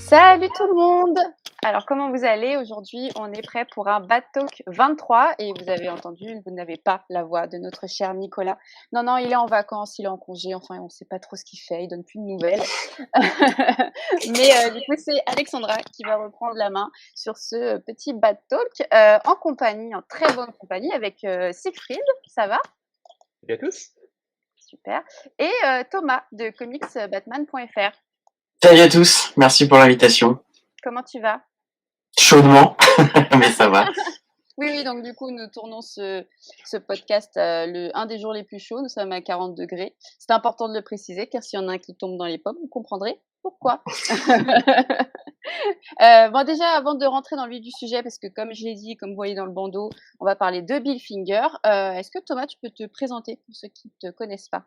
Salut tout le monde! Alors comment vous allez? Aujourd'hui, on est prêt pour un Bad Talk 23 et vous avez entendu, vous n'avez pas la voix de notre cher Nicolas. Non, non, il est en vacances, il est en congé, enfin on ne sait pas trop ce qu'il fait, il donne plus de nouvelles. Mais du coup, c'est Alexandra qui va reprendre la main sur ce petit Bad Talk en compagnie, en très bonne compagnie avec Siegfried, ça va? Salut à tous. Super. Et Thomas de comicsbatman.fr. Salut à tous, merci pour l'invitation. Comment tu vas? Chaudement, mais ça va. Oui, oui, donc du coup, nous tournons ce podcast un des jours les plus chauds. Nous sommes à 40 degrés. C'est important de le préciser, car s'il y en a un qui tombe dans les pommes, vous comprendrez pourquoi. Bon, déjà, avant de rentrer dans le vif du sujet, parce que comme je l'ai dit, comme vous voyez dans le bandeau, on va parler de Bill Finger. Est-ce que Thomas, tu peux te présenter pour ceux qui ne te connaissent pas?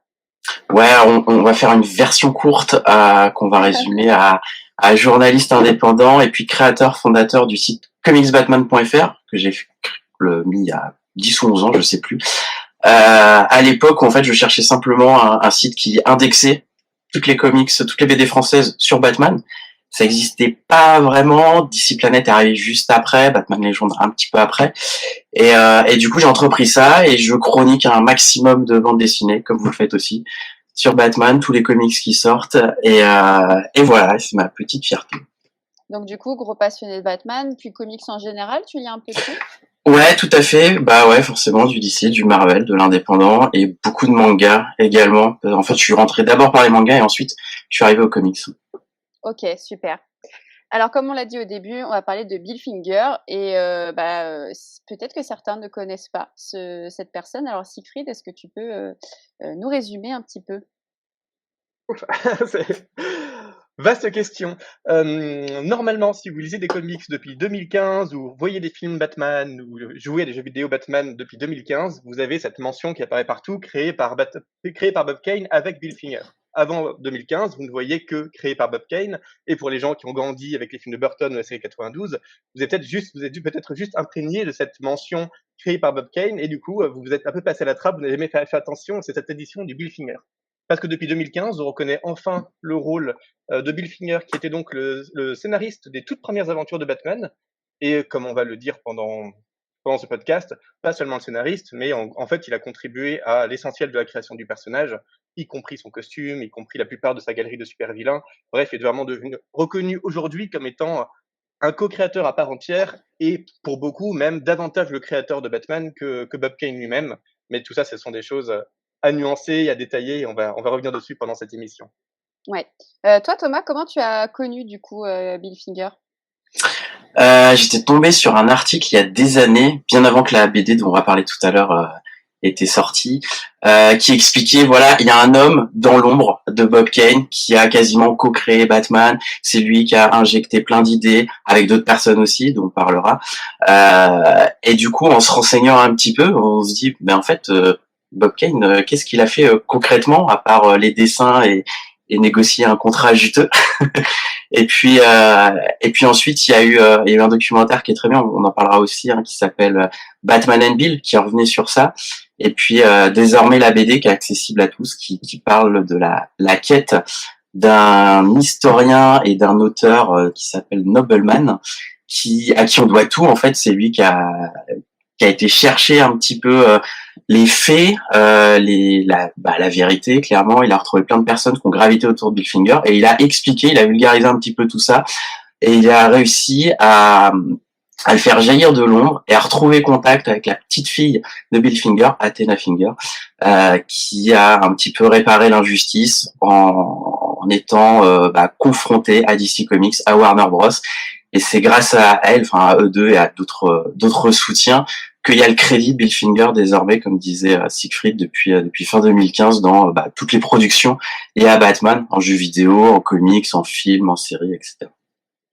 Ouais, on va faire une version courte qu'on va résumer à journaliste indépendant et puis créateur fondateur du site comicsbatman.fr que j'ai mis il y a 10 ou 11 ans, je sais plus. À l'époque, en fait, je cherchais simplement un site qui indexait toutes les comics, toutes les BD françaises sur Batman. Ça existait pas vraiment. DC Planet est arrivé juste après, Batman Legend un petit peu après. Et du coup, j'ai entrepris ça et je chronique un maximum de bandes dessinées, comme vous le faites aussi, sur Batman, tous les comics qui sortent. Et voilà, c'est ma petite fierté. Donc du coup, gros passionné de Batman, puis comics en général, tu lis un peu tout? Ouais, tout à fait. Bah ouais, forcément du DC, du Marvel, de l'indépendant et beaucoup de mangas également. En fait, je suis rentré d'abord par les mangas et ensuite je suis arrivé aux comics. Ok, super. Alors, comme on l'a dit au début, on va parler de Bill Finger et peut-être que certains ne connaissent pas cette personne. Alors, Siegfried, est-ce que tu peux nous résumer un petit peu? C'est vaste question. Normalement, si vous lisez des comics depuis 2015 ou voyez des films Batman ou jouez à des jeux vidéo Batman depuis 2015, vous avez cette mention qui apparaît partout, créée par Bob Kane avec Bill Finger. Avant 2015, vous ne voyez que créé par Bob Kane. Et pour les gens qui ont grandi avec les films de Burton ou la série 92, vous êtes dû peut-être juste imprégné de cette mention créée par Bob Kane. Et du coup, vous vous êtes un peu passé à la trappe, vous n'avez jamais fait attention, c'est cette édition du Bill Finger. Parce que depuis 2015, on reconnaît enfin le rôle de Bill Finger, qui était donc le scénariste des toutes premières aventures de Batman. Et comme on va le dire pendant ce podcast, pas seulement le scénariste, mais en fait, il a contribué à l'essentiel de la création du personnage, y compris son costume, y compris la plupart de sa galerie de super-vilains. Bref, il est vraiment devenu reconnu aujourd'hui comme étant un co-créateur à part entière, et pour beaucoup, même davantage le créateur de Batman que Bob Kane lui-même. Mais tout ça, ce sont des choses à nuancer, à détailler, et on va revenir dessus pendant cette émission. Ouais. Toi, Thomas, comment tu as connu du coup Bill Finger? J'étais tombé sur un article il y a des années, bien avant que la BD dont on va parler tout à l'heure était sortie, qui expliquait, voilà, il y a un homme dans l'ombre de Bob Kane qui a quasiment co-créé Batman. C'est lui qui a injecté plein d'idées avec d'autres personnes aussi, dont on parlera. Et du coup, en se renseignant un petit peu, on se dit, en fait, Bob Kane, qu'est-ce qu'il a fait concrètement à part les dessins et négocier un contrat juteux. Et puis ensuite il y a eu un documentaire qui est très bien, on en parlera aussi, qui s'appelle Batman and Bill, qui revenait sur ça. Et puis désormais la BD qui est accessible à tous, qui parle de la quête d'un historien et d'un auteur qui s'appelle Nobleman, à qui on doit tout en fait. C'est lui qui a été chercher un petit peu les faits, la vérité, clairement. Il a retrouvé plein de personnes qui ont gravité autour de Bill Finger et il a expliqué, il a vulgarisé un petit peu tout ça et il a réussi à le faire jaillir de l'ombre et à retrouver contact avec la petite fille de Bill Finger, Athena Finger, qui a un petit peu réparé l'injustice en étant confrontée à DC Comics, à Warner Bros. Et c'est grâce à elle, enfin à eux deux et à d'autres soutiens, qu'il y a le crédit Bill Finger désormais, comme disait Siegfried, depuis fin 2015 dans toutes les productions liées à Batman, en jeux vidéo, en comics, en films, en séries, etc.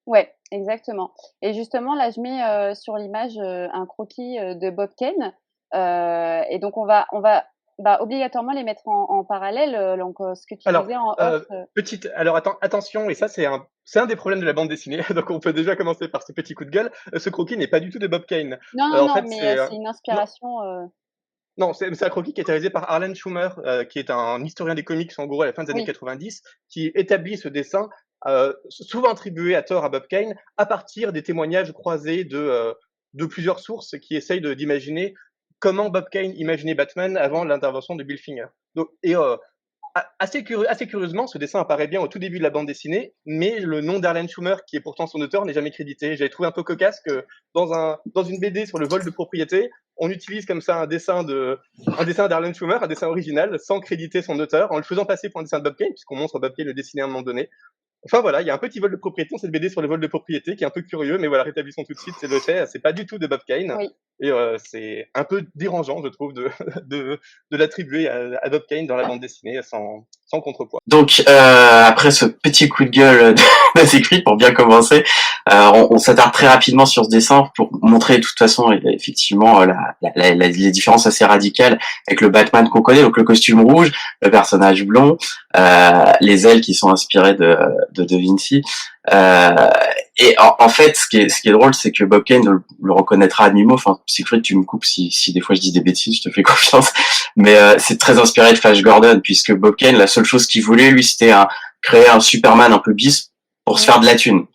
Ouais, exactement. Et justement, là, je mets sur l'image un croquis de Bob Kane. Et donc, on va obligatoirement les mettre en parallèle. Donc, ce que tu Alors, disais en off. attention, et ça c'est un des problèmes de la bande dessinée, donc on peut déjà commencer par ce petit coup de gueule. Ce croquis n'est pas du tout de Bob Kane. Non, non, En non, fait, mais c'est c'est une non, inspiration. non, c'est un croquis qui est réalisé par Harlan Schumer, qui est un historien des comics en gros à la fin des années Oui, 90, qui établit ce dessin souvent attribué à tort à Bob Kane, à partir des témoignages croisés de plusieurs sources qui essayent d'imaginer comment Bob Kane imaginait Batman avant l'intervention de Bill Finger. Donc, assez curieusement, ce dessin apparaît bien au tout début de la bande dessinée, mais le nom d'Arlen Schumer, qui est pourtant son auteur, n'est jamais crédité. J'avais trouvé un peu cocasse que dans une BD sur le vol de propriété, on utilise comme ça un dessin d'Arlen Schumer, un dessin original, sans créditer son auteur, en le faisant passer pour un dessin de Bob Kane, puisqu'on montre Bob Kane le dessiner à un moment donné. Enfin voilà, il y a un petit vol de propriété dans cette BD sur le vol de propriété qui est un peu curieux, mais voilà, rétablissons tout de suite, c'est le fait, c'est pas du tout de Bob Kane. Oui. Et c'est un peu dérangeant, je trouve, de l'attribuer à Bob Kane dans la bande dessinée sans contrepoids. Donc après ce petit coup de gueule de Siegfried, pour bien commencer, on s'attarde très rapidement sur ce dessin pour montrer de toute façon effectivement les différences assez radicales avec le Batman qu'on connaît, donc le costume rouge, le personnage blond, les ailes qui sont inspirées de Da Vinci. Et en fait, ce qui est drôle, c'est que Bob Kane le reconnaîtra à demi-mot. Enfin, Siegfried, tu me coupes si des fois je dis des bêtises, je te fais confiance. Mais c'est très inspiré de Flash Gordon, puisque Bob Kane, la seule chose qu'il voulait, lui, c'était créer un Superman un peu bis pour se faire de la thune.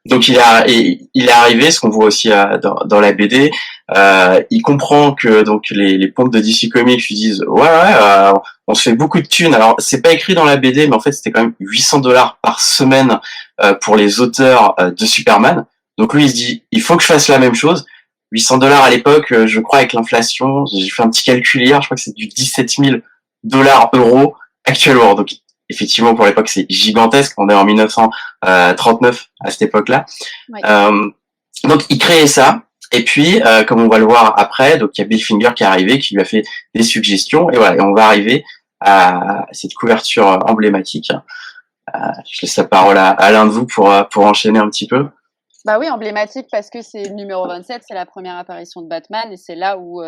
Donc il est arrivé, ce qu'on voit aussi dans la BD, il comprend que donc les pompes de DC Comics lui disent on se fait beaucoup de thunes. Alors c'est pas écrit dans la BD, mais en fait c'était quand même $800 par semaine pour les auteurs de Superman. Donc lui il se dit il faut que je fasse la même chose. $800 à l'époque, je crois avec l'inflation, j'ai fait un petit calcul hier, je crois que c'est du 17 000 euros actuellement. Donc effectivement, pour l'époque, c'est gigantesque. On est en 1939 à cette époque-là. Oui. Donc, il créait ça. Et puis, comme on va le voir après, donc il y a Bill Finger qui est arrivé, qui lui a fait des suggestions. Et voilà, et on va arriver à cette couverture emblématique. Je laisse la parole à l'un de vous pour enchaîner un petit peu. Bah oui, emblématique parce que c'est le numéro 27, c'est la première apparition de Batman et c'est là où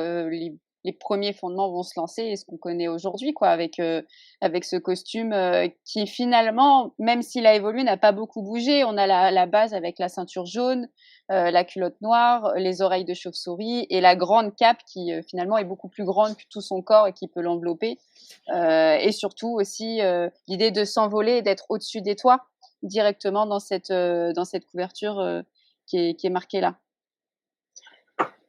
les premiers fondements vont se lancer et ce qu'on connaît aujourd'hui, quoi, avec ce costume qui finalement, même s'il a évolué, n'a pas beaucoup bougé. On a la base avec la ceinture jaune, la culotte noire, les oreilles de chauve-souris et la grande cape qui finalement est beaucoup plus grande que tout son corps et qui peut l'envelopper. Et surtout aussi l'idée de s'envoler et d'être au-dessus des toits directement dans cette couverture qui est marquée là.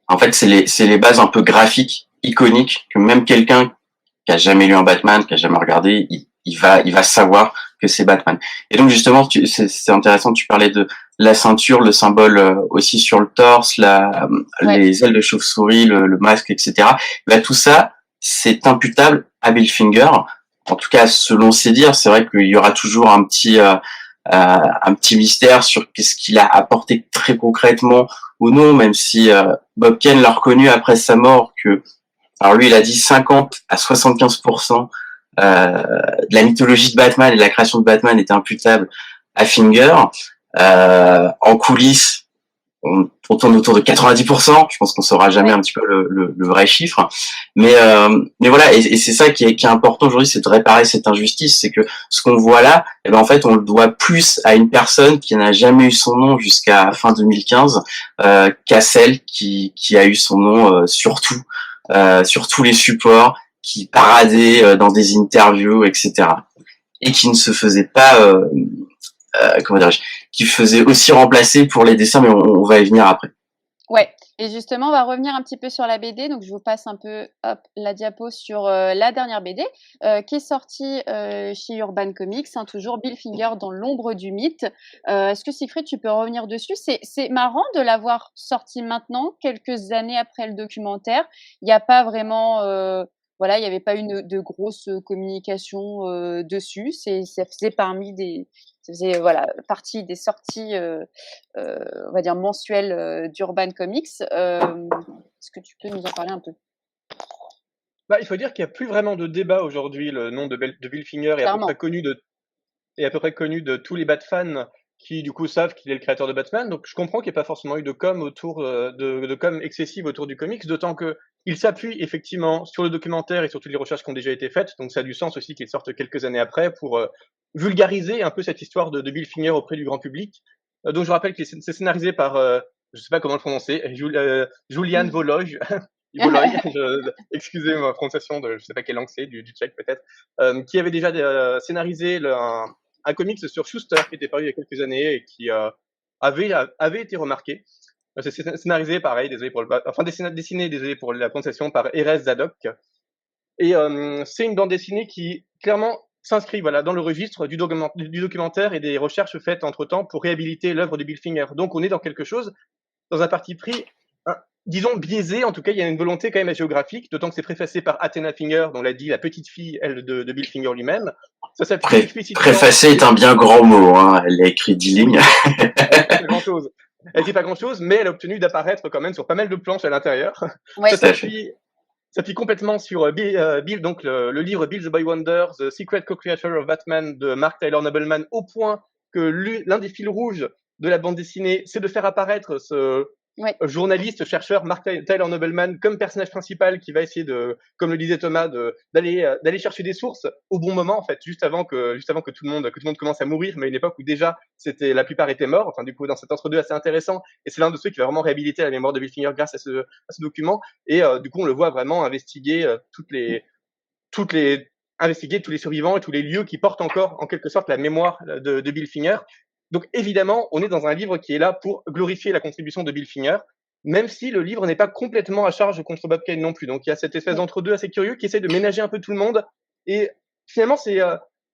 En fait, c'est les bases un peu graphiques, iconiques, que même quelqu'un qui a jamais lu un Batman, qui a jamais regardé, il va savoir que c'est Batman. Et donc justement, c'est intéressant, tu parlais de la ceinture, le symbole aussi sur le torse, les ailes de chauve-souris, le masque, etc. Là, tout ça, c'est imputable à Bill Finger. En tout cas, selon ses dires, c'est vrai qu'il y aura toujours un petit mystère sur qu'est-ce qu'il a apporté très concrètement ou non, même si Bob Kane l'a reconnu après sa mort que, alors lui il a dit 50 à 75% de la mythologie de Batman et de la création de Batman était imputable à Finger. En coulisses, on tourne autour de 90%. Je pense qu'on saura jamais un petit peu le vrai chiffre. Mais voilà, et c'est ça qui est important aujourd'hui, c'est de réparer cette injustice. C'est que ce qu'on voit là, eh ben en fait, on le doit plus à une personne qui n'a jamais eu son nom jusqu'à fin 2015 qu'à celle qui a eu son nom sur tous les supports, qui paradait dans des interviews, etc. Et qui ne se faisait pas comment dirais-je, qui faisait aussi remplacer pour les dessins, mais on va y venir après. Ouais, et justement, on va revenir un petit peu sur la BD. Donc, je vous passe un peu la diapo sur la dernière BD qui est sortie chez Urban Comics, hein, toujours Bill Finger dans l'ombre du mythe. Est-ce que Siegfried, tu peux revenir dessus? C'est marrant de l'avoir sorti maintenant, quelques années après le documentaire. Il n'y a pas vraiment... voilà, il n'y avait pas une de grosse communication dessus. Ça faisait ça faisait partie des sorties, on va dire mensuelles d'Urban Comics. Est-ce que tu peux nous en parler un peu? Bah, il faut dire qu'il n'y a plus vraiment de débat aujourd'hui. Le nom de Bill Finger est à peu près connu de tous les Bat-fans qui, du coup, savent qu'il est le créateur de Batman. Donc, je comprends qu'il n'y ait pas forcément eu de com autour de com excessive autour du comics, d'autant que il s'appuie effectivement sur le documentaire et sur toutes les recherches qui ont déjà été faites. Donc, ça a du sens aussi qu'il sorte quelques années après pour vulgariser un peu cette histoire de Bill Finger auprès du grand public. Donc, je rappelle que c'est scénarisé par, je sais pas comment le prononcer, Julian Voloy. Excusez ma prononciation de je sais pas quelle langue c'est, du tchèque peut-être, qui avait déjà scénarisé un comics sur Schuster qui était paru il y a quelques années et qui avait été remarqué. C'est scénarisé, pareil, dessiné, désolé pour la prononciation, par Erez Zadok. Et c'est une bande dessinée qui clairement s'inscrit dans le registre du documentaire et des recherches faites entre-temps pour réhabiliter l'œuvre de Bill Finger. Donc on est dans quelque chose, dans un parti pris, disons biaisé, en tout cas il y a une volonté quand même géographique, d'autant que c'est préfacé par Athena Finger, dont l'a dit la petite fille, elle, de Bill Finger lui-même. Ça s'appuie explicitement... Préfacé est un bien grand mot, hein. Elle a écrit 10 lignes. Pas grand-chose. Elle dit pas grand-chose, mais elle a obtenu d'apparaître quand même sur pas mal de planches à l'intérieur. Ouais. Ça s'appuie complètement sur Bill, donc le livre Bill the Boy Wonder, The Secret Co-Creator of Batman de Mark Tyler Nobleman, au point que l'un des fils rouges de la bande dessinée, c'est de faire apparaître ce journaliste, chercheur Mark Tyler Nobleman comme personnage principal qui va essayer de, comme le disait Thomas, d'aller chercher des sources au bon moment, en fait, juste avant que tout le monde commence à mourir, mais à une époque où déjà la plupart étaient morts. Enfin, du coup, dans cet entre-deux assez intéressant, et c'est l'un de ceux qui va vraiment réhabiliter la mémoire de Bill Finger grâce à ce document. Et du coup, on le voit vraiment investiguer investiguer tous les survivants et tous les lieux qui portent encore, en quelque sorte, la mémoire de Bill Finger. Donc évidemment, on est dans un livre qui est là pour glorifier la contribution de Bill Finger, même si le livre n'est pas complètement à charge contre Bob Kane non plus. Donc il y a cette espèce d'entre-deux assez curieux qui essaie de ménager un peu tout le monde. Et finalement,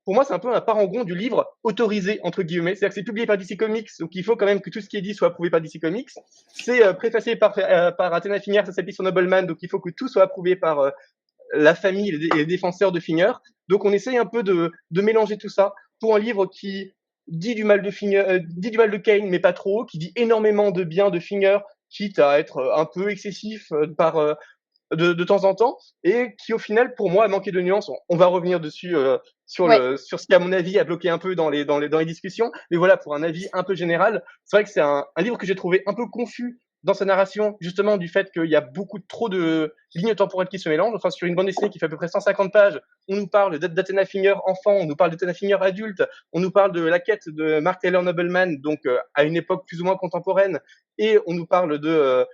pour moi, c'est un peu un parangon du livre autorisé, entre guillemets. C'est-à-dire que c'est publié par DC Comics, donc il faut quand même que tout ce qui est dit soit approuvé par DC Comics. C'est préfacé par Athena Finger, ça s'appuie sur Nobleman, donc il faut que tout soit approuvé par la famille et les défenseurs de Finger. Donc on essaye un peu de mélanger tout ça pour un livre qui dit du mal de Kane, mais pas trop, qui dit énormément de bien de Finger, quitte à être un peu excessif de temps en temps, et qui au final, pour moi, a manqué de nuances. On va revenir dessus sur ce qui, à mon avis, a bloqué un peu dans les discussions. Mais voilà, pour un avis un peu général, c'est vrai que c'est un livre que j'ai trouvé un peu confus dans sa narration, justement, du fait qu'il y a trop de lignes temporelles qui se mélangent. Enfin, sur une bande dessinée qui fait à peu près 150 pages, on nous parle d'Athena Finger enfant, on nous parle d'Athena Finger adulte, on nous parle de la quête de Mark Tyler Nobleman, donc à une époque plus ou moins contemporaine, et on nous parle de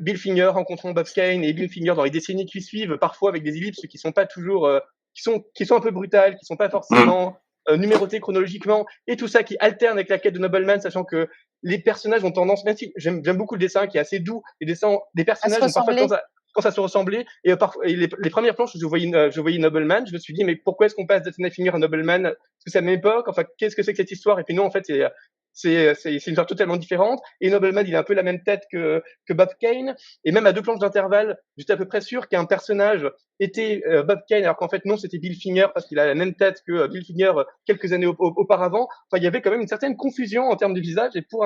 Bill Finger rencontrant Bob Kane et Bill Finger dans les décennies qui suivent, parfois avec des ellipses qui sont pas toujours, qui sont un peu brutales, qui sont pas forcément numérotées chronologiquement, et tout ça qui alterne avec la quête de Nobleman, sachant que les personnages ont tendance, même si j'aime beaucoup le dessin qui est assez doux, les dessins des personnages ont parfois tendance à se ressembler, et les premières planches où je voyais Nobleman, je me suis dit mais pourquoi est-ce qu'on passe d'Athena Finger à Nobleman? Est-ce que c'est à la même époque? Enfin, qu'est-ce que c'est que cette histoire? Et puis non, en fait, c'est une histoire totalement différente, et Nobleman il a un peu la même tête que Bob Kane, et même à 2 planches d'intervalle, j'étais à peu près sûr qu'un personnage était Bob Kane, alors qu'en fait non, c'était Bill Finger, parce qu'il a la même tête que Bill Finger quelques années auparavant. Enfin, il y avait quand même une certaine confusion en termes de visage, et pour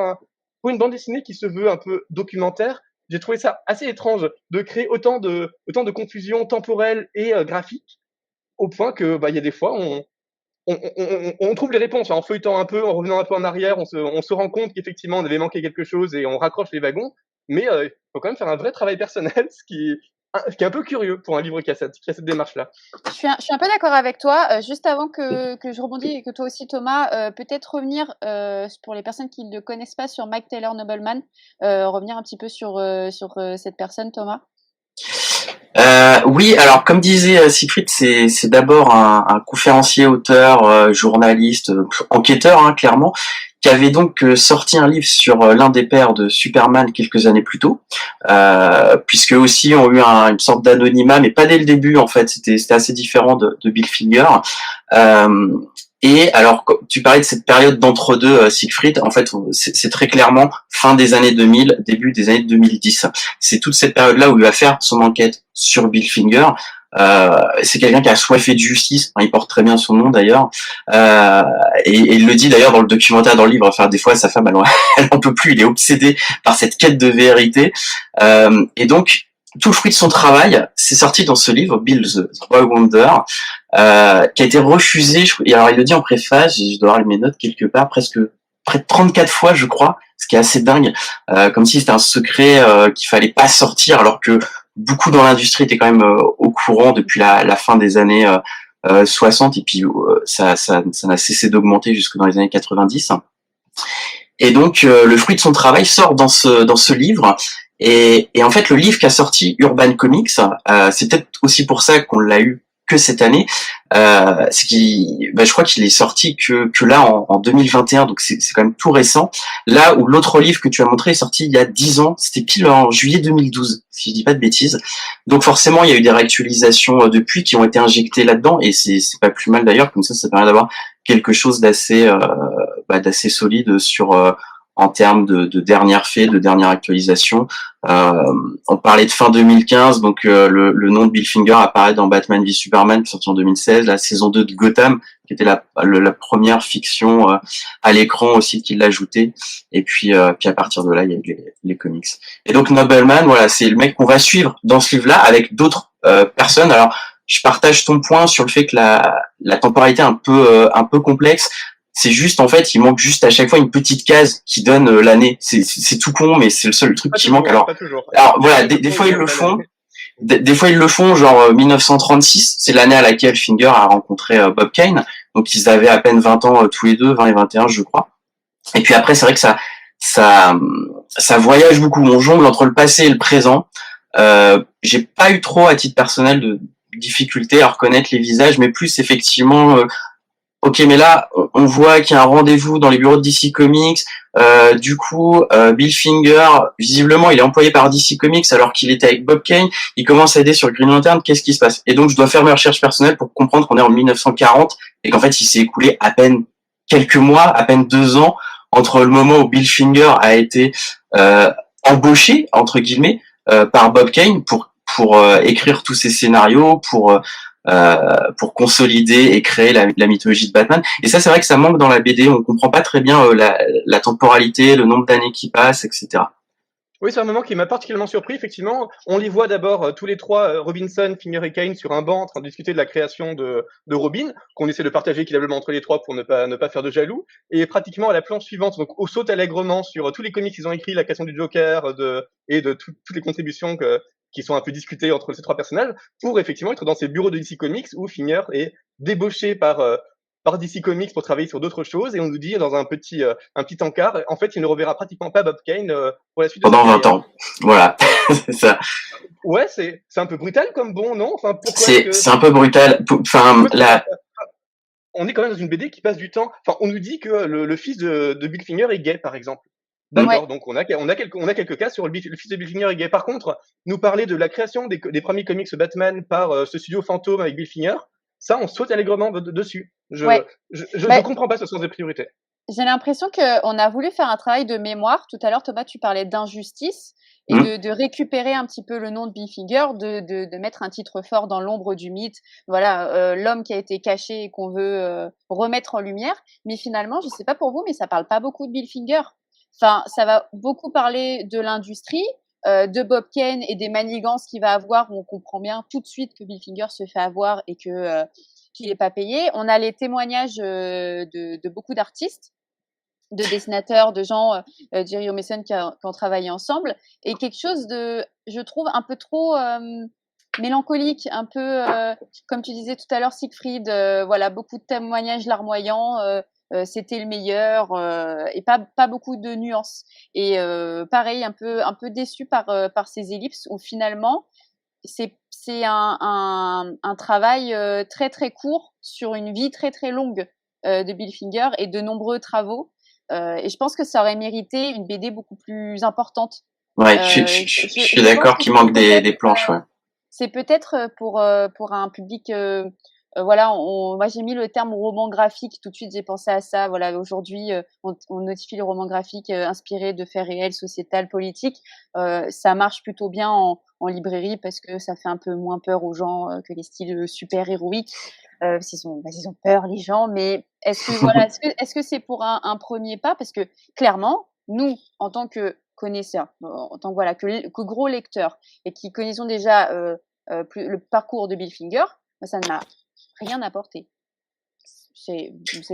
une bande dessinée qui se veut un peu documentaire, j'ai trouvé ça assez étrange de créer autant de confusion temporelle et graphique, au point que il y a des fois on trouve les réponses en feuilletant un peu, en revenant un peu en arrière, on se rend compte qu'effectivement on avait manqué quelque chose et on raccroche les wagons, mais il faut quand même faire un vrai travail personnel, ce qui est un peu curieux pour un livre qui a cette démarche-là. Je suis un peu d'accord avec toi. Juste avant que je rebondisse et que toi aussi Thomas, peut-être revenir pour les personnes qui ne le connaissent pas sur Mike Taylor Nobleman, revenir un petit peu sur cette personne, Thomas. Oui, alors comme disait Siegfried, c'est d'abord un conférencier, auteur, journaliste, enquêteur, hein, clairement, qui avait donc sorti un livre sur l'un des pères de Superman quelques années plus tôt, puisque aussi ont eu une sorte d'anonymat, mais pas dès le début en fait, c'était assez différent de Bill Finger. Et alors, tu parlais de cette période d'entre-deux, Siegfried, en fait, c'est très clairement fin des années 2000, début des années 2010. C'est toute cette période-là où il va faire son enquête sur Bill Finger. C'est quelqu'un qui a soifé de justice, il porte très bien son nom d'ailleurs, et il le dit d'ailleurs dans le documentaire, dans le livre. Enfin, des fois, sa femme, elle en peut plus, il est obsédé par cette quête de vérité, et donc, tout le fruit de son travail, c'est sorti dans ce livre, Bill the Boy Wonder, qui a été refusé, et alors il le dit en préface, je dois avoir mes notes quelque part, près de 34 fois, je crois, ce qui est assez dingue, comme si c'était un secret qu'il fallait pas sortir, alors que beaucoup dans l'industrie étaient quand même au courant depuis la fin des années 60, et puis ça n'a cessé d'augmenter jusque dans les années 90. Et donc le fruit de son travail sort dans ce livre. Et en fait, le livre qu'a sorti Urban Comics, c'est peut-être aussi pour ça qu'on l'a eu que cette année. Je crois qu'il est sorti que là en 2021, donc c'est quand même tout récent. Là où l'autre livre que tu as montré est sorti il y a 10 ans, c'était pile en juillet 2012, si je dis pas de bêtises. Donc forcément, il y a eu des réactualisations depuis qui ont été injectées là-dedans, et c'est pas plus mal d'ailleurs, comme ça permet d'avoir quelque chose d'assez solide sur en termes de dernières faits, de dernière actualisation. On parlait de fin 2015, donc le nom de Bill Finger apparaît dans Batman v Superman, sorti en 2016, la saison 2 de Gotham, qui était la première fiction à l'écran aussi qu'il l'a ajouté. Et puis à partir de là, il y a eu les comics. Et donc Nobleman, voilà, c'est le mec qu'on va suivre dans ce livre-là avec d'autres personnes. Alors, je partage ton point sur le fait que la temporalité est un peu complexe. C'est juste, en fait, il manque juste à chaque fois une petite case qui donne l'année. C'est tout con, mais c'est le seul truc qui manque. Alors voilà, des fois ils le font. Des fois ils le font, genre 1936, c'est l'année à laquelle Finger a rencontré Bob Kane. Donc ils avaient à peine 20 ans tous les deux, 20 et 21 je crois. Et puis après c'est vrai que ça voyage beaucoup. On jongle entre le passé et le présent. J'ai pas eu trop à titre personnel de difficulté à reconnaître les visages, mais plus effectivement ok, mais là, on voit qu'il y a un rendez-vous dans les bureaux de DC Comics. Du coup, Bill Finger, visiblement, il est employé par DC Comics alors qu'il était avec Bob Kane. Il commence à aider sur Green Lantern. Qu'est-ce qui se passe? Et donc, je dois faire mes recherches personnelles pour comprendre qu'on est en 1940 et qu'en fait, il s'est écoulé à peine quelques mois, à peine 2 ans entre le moment où Bill Finger a été embauché entre guillemets par Bob Kane pour écrire tous ces scénarios, pour consolider et créer la mythologie de Batman. Et ça, c'est vrai que ça manque dans la BD. On comprend pas très bien la temporalité, le nombre d'années qui passent, etc. Oui, c'est un moment qui m'a particulièrement surpris, effectivement. On les voit d'abord tous les trois, Robinson, Finger et Kane, sur un banc en train de discuter de la création de Robin, qu'on essaie de partager équitablement entre les trois pour ne pas faire de jaloux. Et pratiquement à la planche suivante, donc on saute allègrement sur tous les comics qu'ils ont écrits, la création du Joker, et de toutes les contributions qui sont un peu discutées entre ces trois personnages, pour effectivement être dans ces bureaux de DC Comics où Finger est débauché par DC Comics pour travailler sur d'autres choses, et on nous dit dans un petit encart, en fait, il ne reverra pratiquement pas Bob Kane pour la suite de pendant 20 ans. Voilà, c'est ça. Ouais, c'est un peu brutal comme bon, non? Enfin, pourquoi c'est un peu brutal. Enfin, on est quand même dans une BD qui passe du temps. Enfin, on nous dit que le fils de Bill Finger est gay, par exemple. D'accord, Ouais. donc on a quelques cas sur le fils de Bill Finger est gay. Par contre, nous parler de la création des premiers comics Batman par ce studio fantôme avec Bill Finger, ça, on saute allègrement dessus. Ouais. Je comprends pas ce sens des priorités. J'ai l'impression qu'on a voulu faire un travail de mémoire. Tout à l'heure, Thomas, tu parlais d'injustice et de récupérer un petit peu le nom de Bill Finger, de mettre un titre fort dans l'ombre du mythe. Voilà, l'homme qui a été caché et qu'on veut remettre en lumière. Mais finalement, je sais pas pour vous, mais ça parle pas beaucoup de Bill Finger. Enfin, ça va beaucoup parler de l'industrie, de Bob Kane et des manigances qu'il va avoir, où on comprend bien tout de suite que Bill Finger se fait avoir et qu'il est pas payé. On a les témoignages de beaucoup d'artistes, de dessinateurs, de gens, Jerry O'Mason qui ont travaillé ensemble, et quelque chose de, je trouve, un peu trop mélancolique, un peu, comme tu disais tout à l'heure, Siegfried, voilà, beaucoup de témoignages larmoyants, c'était le meilleur, et pas beaucoup de nuances. Et pareil, un peu déçu par ces ellipses où finalement c'est un travail très très court sur une vie très très longue de Bill Finger et de nombreux travaux. Et je pense que ça aurait mérité une BD beaucoup plus importante. Ouais, je suis d'accord qu'il manque des planches, ouais. C'est peut-être pour un public, voilà, moi j'ai mis le terme roman graphique, tout de suite j'ai pensé à ça. Voilà, aujourd'hui on notifie le roman graphique inspiré de faits réels, sociétal, politiques. Ça marche plutôt bien en librairie parce que ça fait un peu moins peur aux gens que les styles super héroïques. Ils ont peur les gens, mais est-ce que c'est pour un premier pas? Parce que clairement, nous, en tant que connaisseurs, en tant que gros lecteurs, et qui connaissons déjà le parcours de Bill Finger, ça ne m'a rien apporté.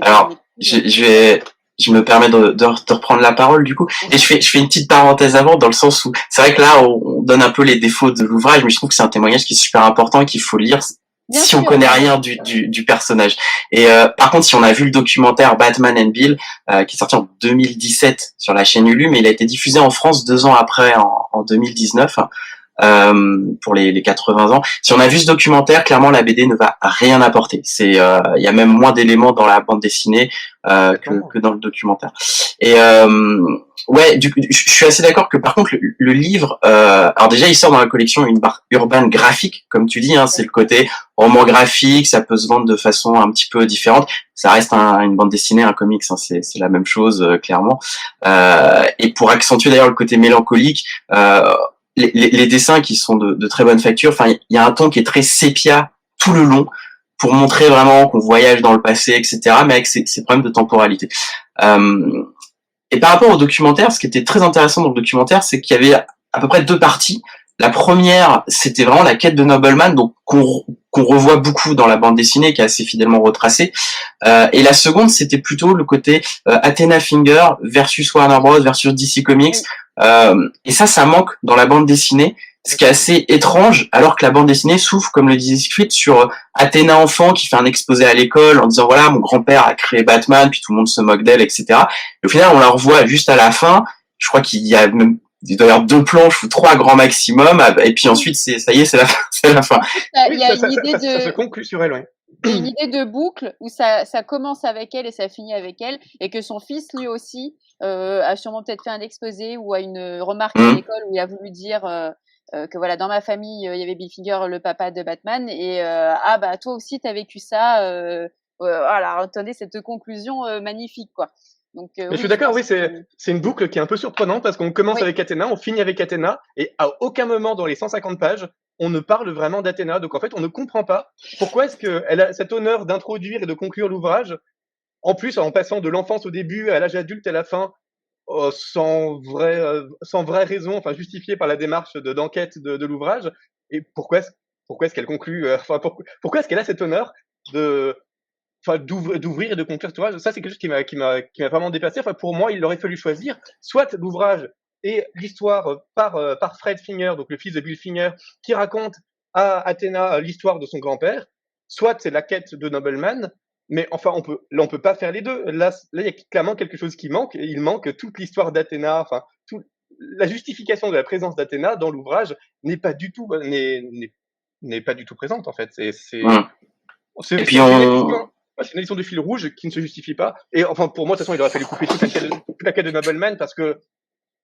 Alors, je me permets de reprendre la parole du coup, et je fais une petite parenthèse avant, dans le sens où c'est vrai que là on donne un peu les défauts de l'ouvrage, mais je trouve que c'est un témoignage qui est super important et qu'il faut lire si on connaît rien du personnage. Et par contre, si on a vu le documentaire Batman and Bill, qui est sorti en 2017 sur la chaîne Hulu, mais il a été diffusé en France 2 ans après, en 2019. pour les 80 ans. Si on a vu ce documentaire, clairement la BD ne va rien apporter. Il y a même moins d'éléments dans la bande dessinée que dans le documentaire. Et ouais, je suis assez d'accord que par contre le livre, alors déjà il sort dans la collection une barre urbaine graphique, comme tu dis, hein, c'est le côté roman graphique, ça peut se vendre de façon un petit peu différente. Ça reste une bande dessinée, un comics, hein, c'est la même chose clairement. Et pour accentuer d'ailleurs le côté mélancolique, les dessins qui sont de très bonne facture, enfin il y a un ton qui est très sépia tout le long pour montrer vraiment qu'on voyage dans le passé, etc. Mais avec ces problèmes de temporalité. Et par rapport au documentaire, ce qui était très intéressant dans le documentaire, c'est qu'il y avait à peu près 2 parties. La première, c'était vraiment la quête de Nobleman, donc qu'on revoit beaucoup dans la bande dessinée, qui est assez fidèlement retracée. Et la seconde, c'était plutôt le côté Athena Finger versus Warner Bros versus DC Comics. Et ça manque dans la bande dessinée, ce qui est assez étrange, alors que la bande dessinée s'ouvre, comme le disait Script, sur Athéna enfant qui fait un exposé à l'école en disant voilà, mon grand-père a créé Batman, puis tout le monde se moque d'elle, etc. Et au final, on la revoit juste à la fin. Je crois qu'il y a même il doit y avoir 2 planches ou 3 grand maximum, et puis ensuite ça y est, c'est la fin. C'est la fin. Il y a une idée ça se conclut sur elle, oui. Il y a une idée de boucle où ça commence avec elle et ça finit avec elle, et que son fils lui aussi a sûrement peut-être fait un exposé ou a une remarque à l'école où il a voulu dire que voilà, dans ma famille il y avait Bill Finger, le papa de Batman, et ah bah toi aussi t'as vécu ça, voilà, attendez cette conclusion magnifique quoi. Donc, mais je suis d'accord, oui, c'est une boucle qui est un peu surprenante parce qu'on commence avec Athéna, on finit avec Athéna, et à aucun moment dans les 150 pages, on ne parle vraiment d'Athéna. Donc en fait, on ne comprend pas pourquoi est-ce qu'elle a cet honneur d'introduire et de conclure l'ouvrage, en plus en passant de l'enfance au début à l'âge adulte à la fin, sans vraie raison, enfin justifiée par la démarche d'enquête de l'ouvrage. Et pourquoi est-ce qu'elle conclut, pourquoi est-ce qu'elle a cet honneur d'ouvrir et de conclure cet ouvrage? Ça, c'est quelque chose qui m'a vraiment dépassé. Enfin, pour moi, il aurait fallu choisir soit l'ouvrage et l'histoire par Fred Finger, donc le fils de Bill Finger, qui raconte à Athéna l'histoire de son grand-père, soit c'est la quête de Nobleman. Mais enfin, on peut pas faire les deux. Là, il y a clairement quelque chose qui manque. Il manque toute l'histoire d'Athéna. Enfin, la justification de la présence d'Athéna dans l'ouvrage n'est pas du tout présente en fait. C'est et puis c'est une édition de fil rouge qui ne se justifie pas. Et enfin, pour moi, de toute façon, il aurait fallu couper toute la quête de Nobleman parce que,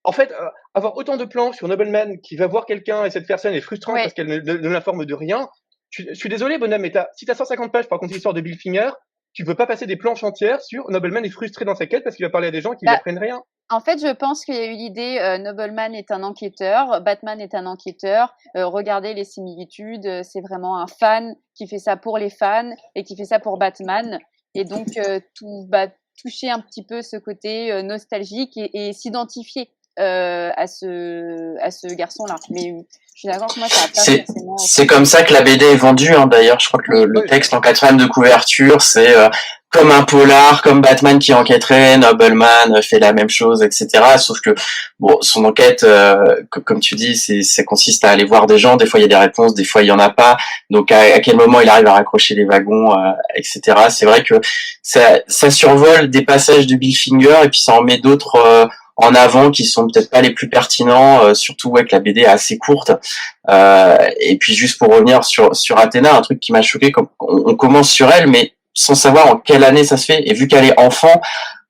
en fait, avoir autant de planches sur Nobleman qui va voir quelqu'un et cette personne est frustrante parce qu'elle ne l'informe de rien. Je suis désolé, bonhomme, mais si t'as 150 pages pour raconter l'histoire de Bill Finger, tu peux pas passer des planches entières sur Nobleman est frustré dans sa quête parce qu'il va parler à des gens qui ne apprennent rien. En fait, je pense qu'il y a eu l'idée, Nobleman est un enquêteur, Batman est un enquêteur, regardez les similitudes, c'est vraiment un fan qui fait ça pour les fans et qui fait ça pour Batman. Et donc, toucher un petit peu ce côté nostalgique et s'identifier à ce garçon-là. Mais je suis d'accord que moi, ça a pas forcément... C'est comme ça que la BD est vendue, hein, d'ailleurs. Je crois que le texte en 4e de couverture, c'est comme un polar, comme Batman qui enquêterait, Nobleman fait la même chose, etc. Sauf que, bon, son enquête, comme tu dis, ça consiste à aller voir des gens. Des fois, il y a des réponses, des fois, il y en a pas. Donc, à quel moment il arrive à raccrocher les wagons, etc. C'est vrai que ça survole des passages de Bill Finger et puis ça en met d'autres en avant qui sont peut-être pas les plus pertinents, surtout que la BD est assez courte. Et puis juste pour revenir sur Athéna, un truc qui m'a choqué, comme on commence sur elle, mais sans savoir en quelle année ça se fait. Et vu qu'elle est enfant,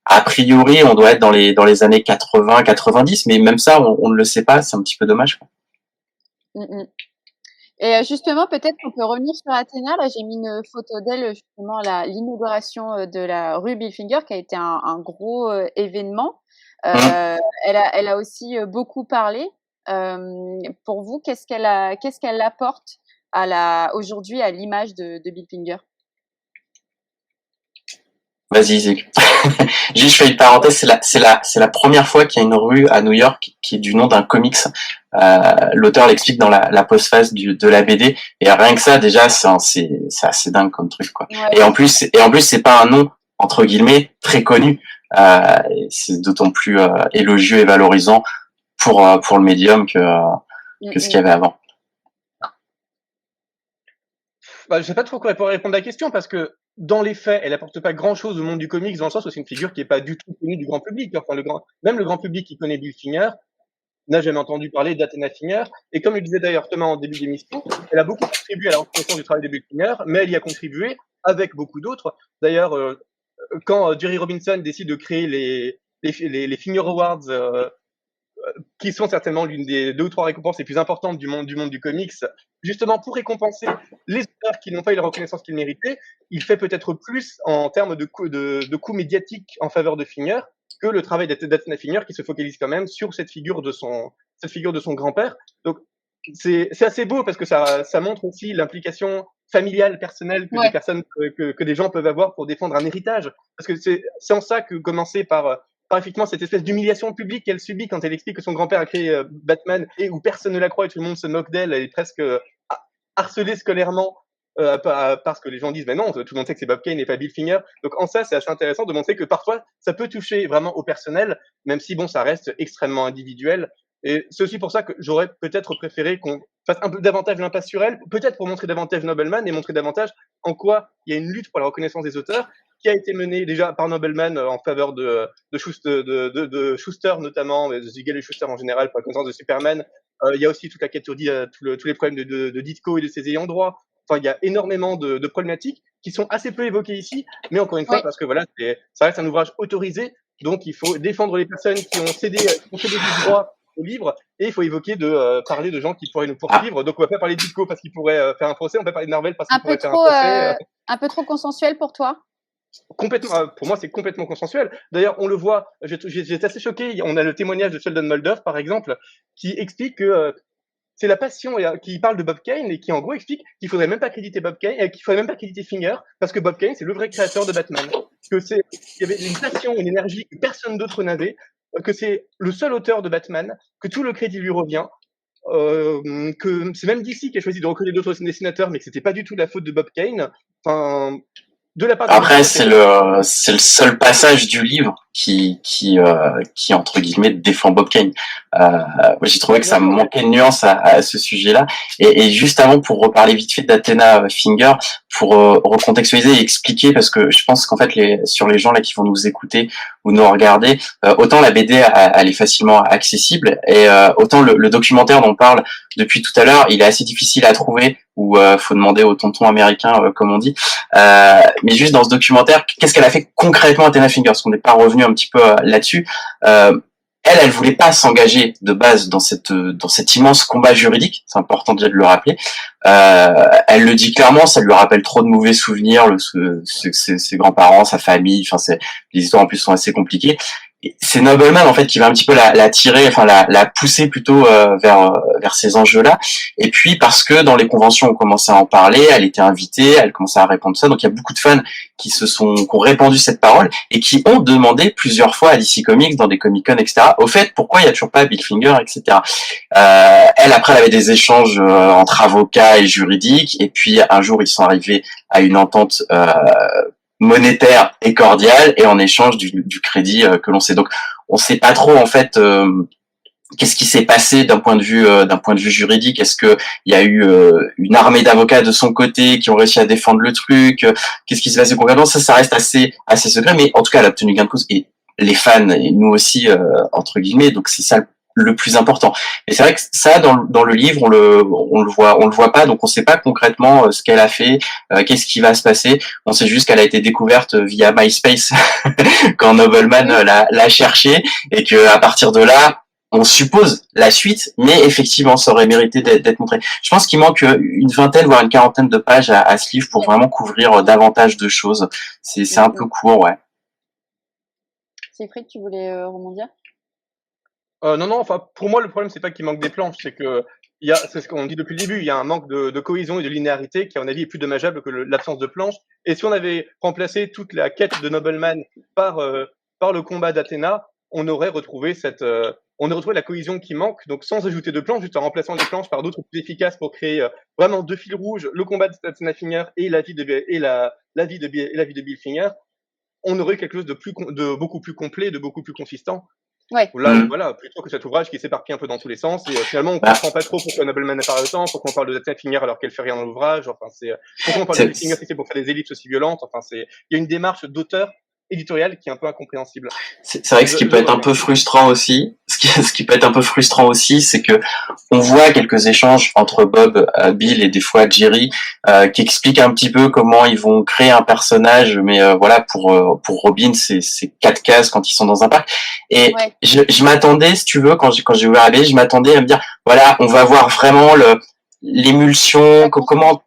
a priori, on doit être dans les années 80, 90, mais même ça, on ne le sait pas. C'est un petit peu dommage, quoi. Et justement, peut-être qu'on peut revenir sur Athéna. Là, j'ai mis une photo d'elle justement à l'inauguration de la rue Bill Finger, qui a été un gros événement. Elle a aussi beaucoup parlé. Pour vous, qu'est-ce qu'elle apporte aujourd'hui à l'image de Bill Finger? Vas-y, Zig. Juste, je fais une parenthèse. C'est la première fois qu'il y a une rue à New York qui est du nom d'un comics. L'auteur l'explique dans la postface de la BD. Et rien que ça, déjà, c'est assez dingue comme truc, quoi. Ouais. Et en plus, c'est pas un nom, entre guillemets, très connu. C'est d'autant plus élogieux et valorisant pour le médium que ce qu'il y avait avant. Je sais pas trop quoi répondre à la question parce que dans les faits, elle apporte pas grand-chose au monde du comics dans le sens où c'est une figure qui est pas du tout connue du grand public. Enfin, même le grand public qui connaît Bill Finger, n'a jamais entendu parler d'Athena Finger. Et comme le disait d'ailleurs Thomas en début d'émission, elle a beaucoup contribué à la reconnaissance du travail de Bill Finger, mais elle y a contribué avec beaucoup d'autres. D'ailleurs, quand Jerry Robinson décide de créer les Finger Awards, qui sont certainement l'une des 2 ou 3 récompenses les plus importantes du monde du comics, justement pour récompenser les auteurs qui n'ont pas eu la reconnaissance qu'ils méritaient, il fait peut-être plus en termes de coûts médiatiques en faveur de Finger que le travail d'Athena Finger qui se focalise quand même sur cette figure de son grand-père. Donc c'est assez beau parce que ça montre aussi l'implication familiale, personnelle que des personnes, que des gens peuvent avoir pour défendre un héritage. Parce que c'est en ça que commencer par effectivement cette espèce d'humiliation publique qu'elle subit quand elle explique que son grand-père a créé Batman et où personne ne la croit et tout le monde se moque d'elle, elle est presque harcelée scolairement parce que les gens disent mais non, tout le monde sait que c'est Bob Kane et pas Bill Finger. Donc en ça, c'est assez intéressant de montrer que parfois ça peut toucher vraiment au personnel, même si bon, ça reste extrêmement individuel. Et c'est aussi pour ça que j'aurais peut-être préféré qu'on fasse un peu davantage l'impasse sur elle, peut-être pour montrer davantage Nobleman et montrer davantage en quoi il y a une lutte pour la reconnaissance des auteurs qui a été menée déjà par Nobleman en faveur de Schuster notamment, de Siegel et Schuster en général pour la reconnaissance de Superman. Il y a aussi toute la quête sur tous les problèmes de Ditko et de ses ayants droit. Enfin, il y a énormément de problématiques qui sont assez peu évoquées ici, mais encore une fois, parce que voilà, ça reste un ouvrage autorisé, donc il faut défendre les personnes qui ont cédé du droit au livre, et il faut parler de gens qui pourraient nous poursuivre. Donc on va pas parler de Ditko parce qu'il pourrait faire un procès, on va parler de Marvel parce qu'il pourrait faire un procès. Un peu trop consensuel pour toi? Complètement, pour moi, c'est complètement consensuel. D'ailleurs, on le voit, j'étais assez choqué. On a le témoignage de Sheldon Mulder, par exemple, qui explique que c'est la passion qui parle de Bob Kane et qui, en gros, explique qu'il faudrait même pas créditer Bob Kane, qu'il faudrait même pas créditer Finger, parce que Bob Kane, c'est le vrai créateur de Batman. Il y avait une passion, une énergie que personne d'autre n'avait, que c'est le seul auteur de Batman, que tout le crédit lui revient, que c'est même DC qui a choisi de reconnaître d'autres dessinateurs, mais que c'était pas du tout la faute de Bob Kane. Enfin, de la part après, c'est le seul passage du livre qui entre guillemets défend Bob Kane. J'ai trouvé que ça me manquait de nuance à ce sujet-là. Et juste avant, pour reparler vite fait d'Athena Finger, pour recontextualiser et expliquer, parce que je pense qu'en fait, sur les gens là qui vont nous écouter ou nous regarder, autant la BD elle est facilement accessible, et autant le documentaire dont on parle depuis tout à l'heure, il est assez difficile à trouver, ou faut demander au tonton américain, comme on dit. Mais juste dans ce documentaire, qu'est-ce qu'elle a fait concrètement Athena Finger, parce qu'on n'est pas revenu un petit peu là-dessus. Elle voulait pas s'engager de base dans cet immense combat juridique. C'est important déjà de le rappeler. Elle le dit clairement, ça lui rappelle trop de mauvais souvenirs, ses grands-parents, sa famille. Enfin, les histoires en plus sont assez compliquées. C'est Nobleman en fait qui va un petit peu la tirer, enfin la pousser plutôt vers ces enjeux-là. Et puis parce que dans les conventions on commençait à en parler, elle était invitée, elle commençait à répondre ça. Donc il y a beaucoup de fans qui ont répandu cette parole et qui ont demandé plusieurs fois à DC Comics dans des Comic-Con, etc. Au fait, pourquoi il y a toujours pas Bill Finger, etc. Elle après elle avait des échanges entre avocats et juridiques. Et puis un jour ils sont arrivés à une entente monétaire et cordiale, et en échange du crédit que l'on sait. Donc on sait pas trop en fait qu'est-ce qui s'est passé d'un point de vue juridique. Est-ce que il y a eu une armée d'avocats de son côté qui ont réussi à défendre le truc? Qu'est-ce qui s'est passé concrètement? Ça reste assez secret, mais en tout cas elle a obtenu gain de cause, et les fans et nous aussi entre guillemets. Donc c'est ça le plus important. Et c'est vrai que ça, dans le livre, on le voit pas, donc on sait pas concrètement ce qu'elle a fait, qu'est-ce qui va se passer. On sait juste qu'elle a été découverte via MySpace quand Nobleman l'a cherché, et que à partir de là, on suppose la suite, mais effectivement, ça aurait mérité d'être montré. Je pense qu'il manque une vingtaine, voire une quarantaine de pages à ce livre pour vraiment couvrir davantage de choses. C'est un peu court, ouais. Siegfried, tu voulais rebondir? Non, enfin, pour moi, le problème, c'est pas qu'il manque des planches, c'est c'est ce qu'on dit depuis le début, il y a un manque de cohésion et de linéarité qui, à mon avis, est plus dommageable que l'absence de planches. Et si on avait remplacé toute la quête de Nobleman par le combat d'Athéna, on aurait retrouvé la cohésion qui manque, donc sans ajouter de planches, juste en remplaçant les planches par d'autres plus efficaces pour créer vraiment 2 fils rouges, le combat d'Athena Finger et la vie de Bill Finger. On aurait quelque chose de beaucoup plus complet, de beaucoup plus consistant. Ouais. Là, voilà, plutôt que cet ouvrage qui s'éparpille un peu dans tous les sens, et finalement on comprend pas trop pourquoi Nobleman apparaît autant, pourquoi on parle de Athena Finger alors qu'elle fait rien dans l'ouvrage. Enfin, pourquoi on parle de Bill Finger si c'est pour faire des ellipses aussi violentes. Enfin, il y a une démarche d'auteur éditorial qui est un peu incompréhensible. C'est vrai que ce qui peut être un peu frustrant aussi, ce ce qui peut être un peu frustrant aussi, c'est que on voit quelques échanges entre Bob, Bill et des fois Jerry, qui expliquent un petit peu comment ils vont créer un personnage, mais voilà, pour Robin, c'est 4 cases quand ils sont dans un parc. Et Ouais. je m'attendais, si tu veux, quand j'ai ouvert la BD, je m'attendais à me dire, voilà, on va voir vraiment l'émulsion, comment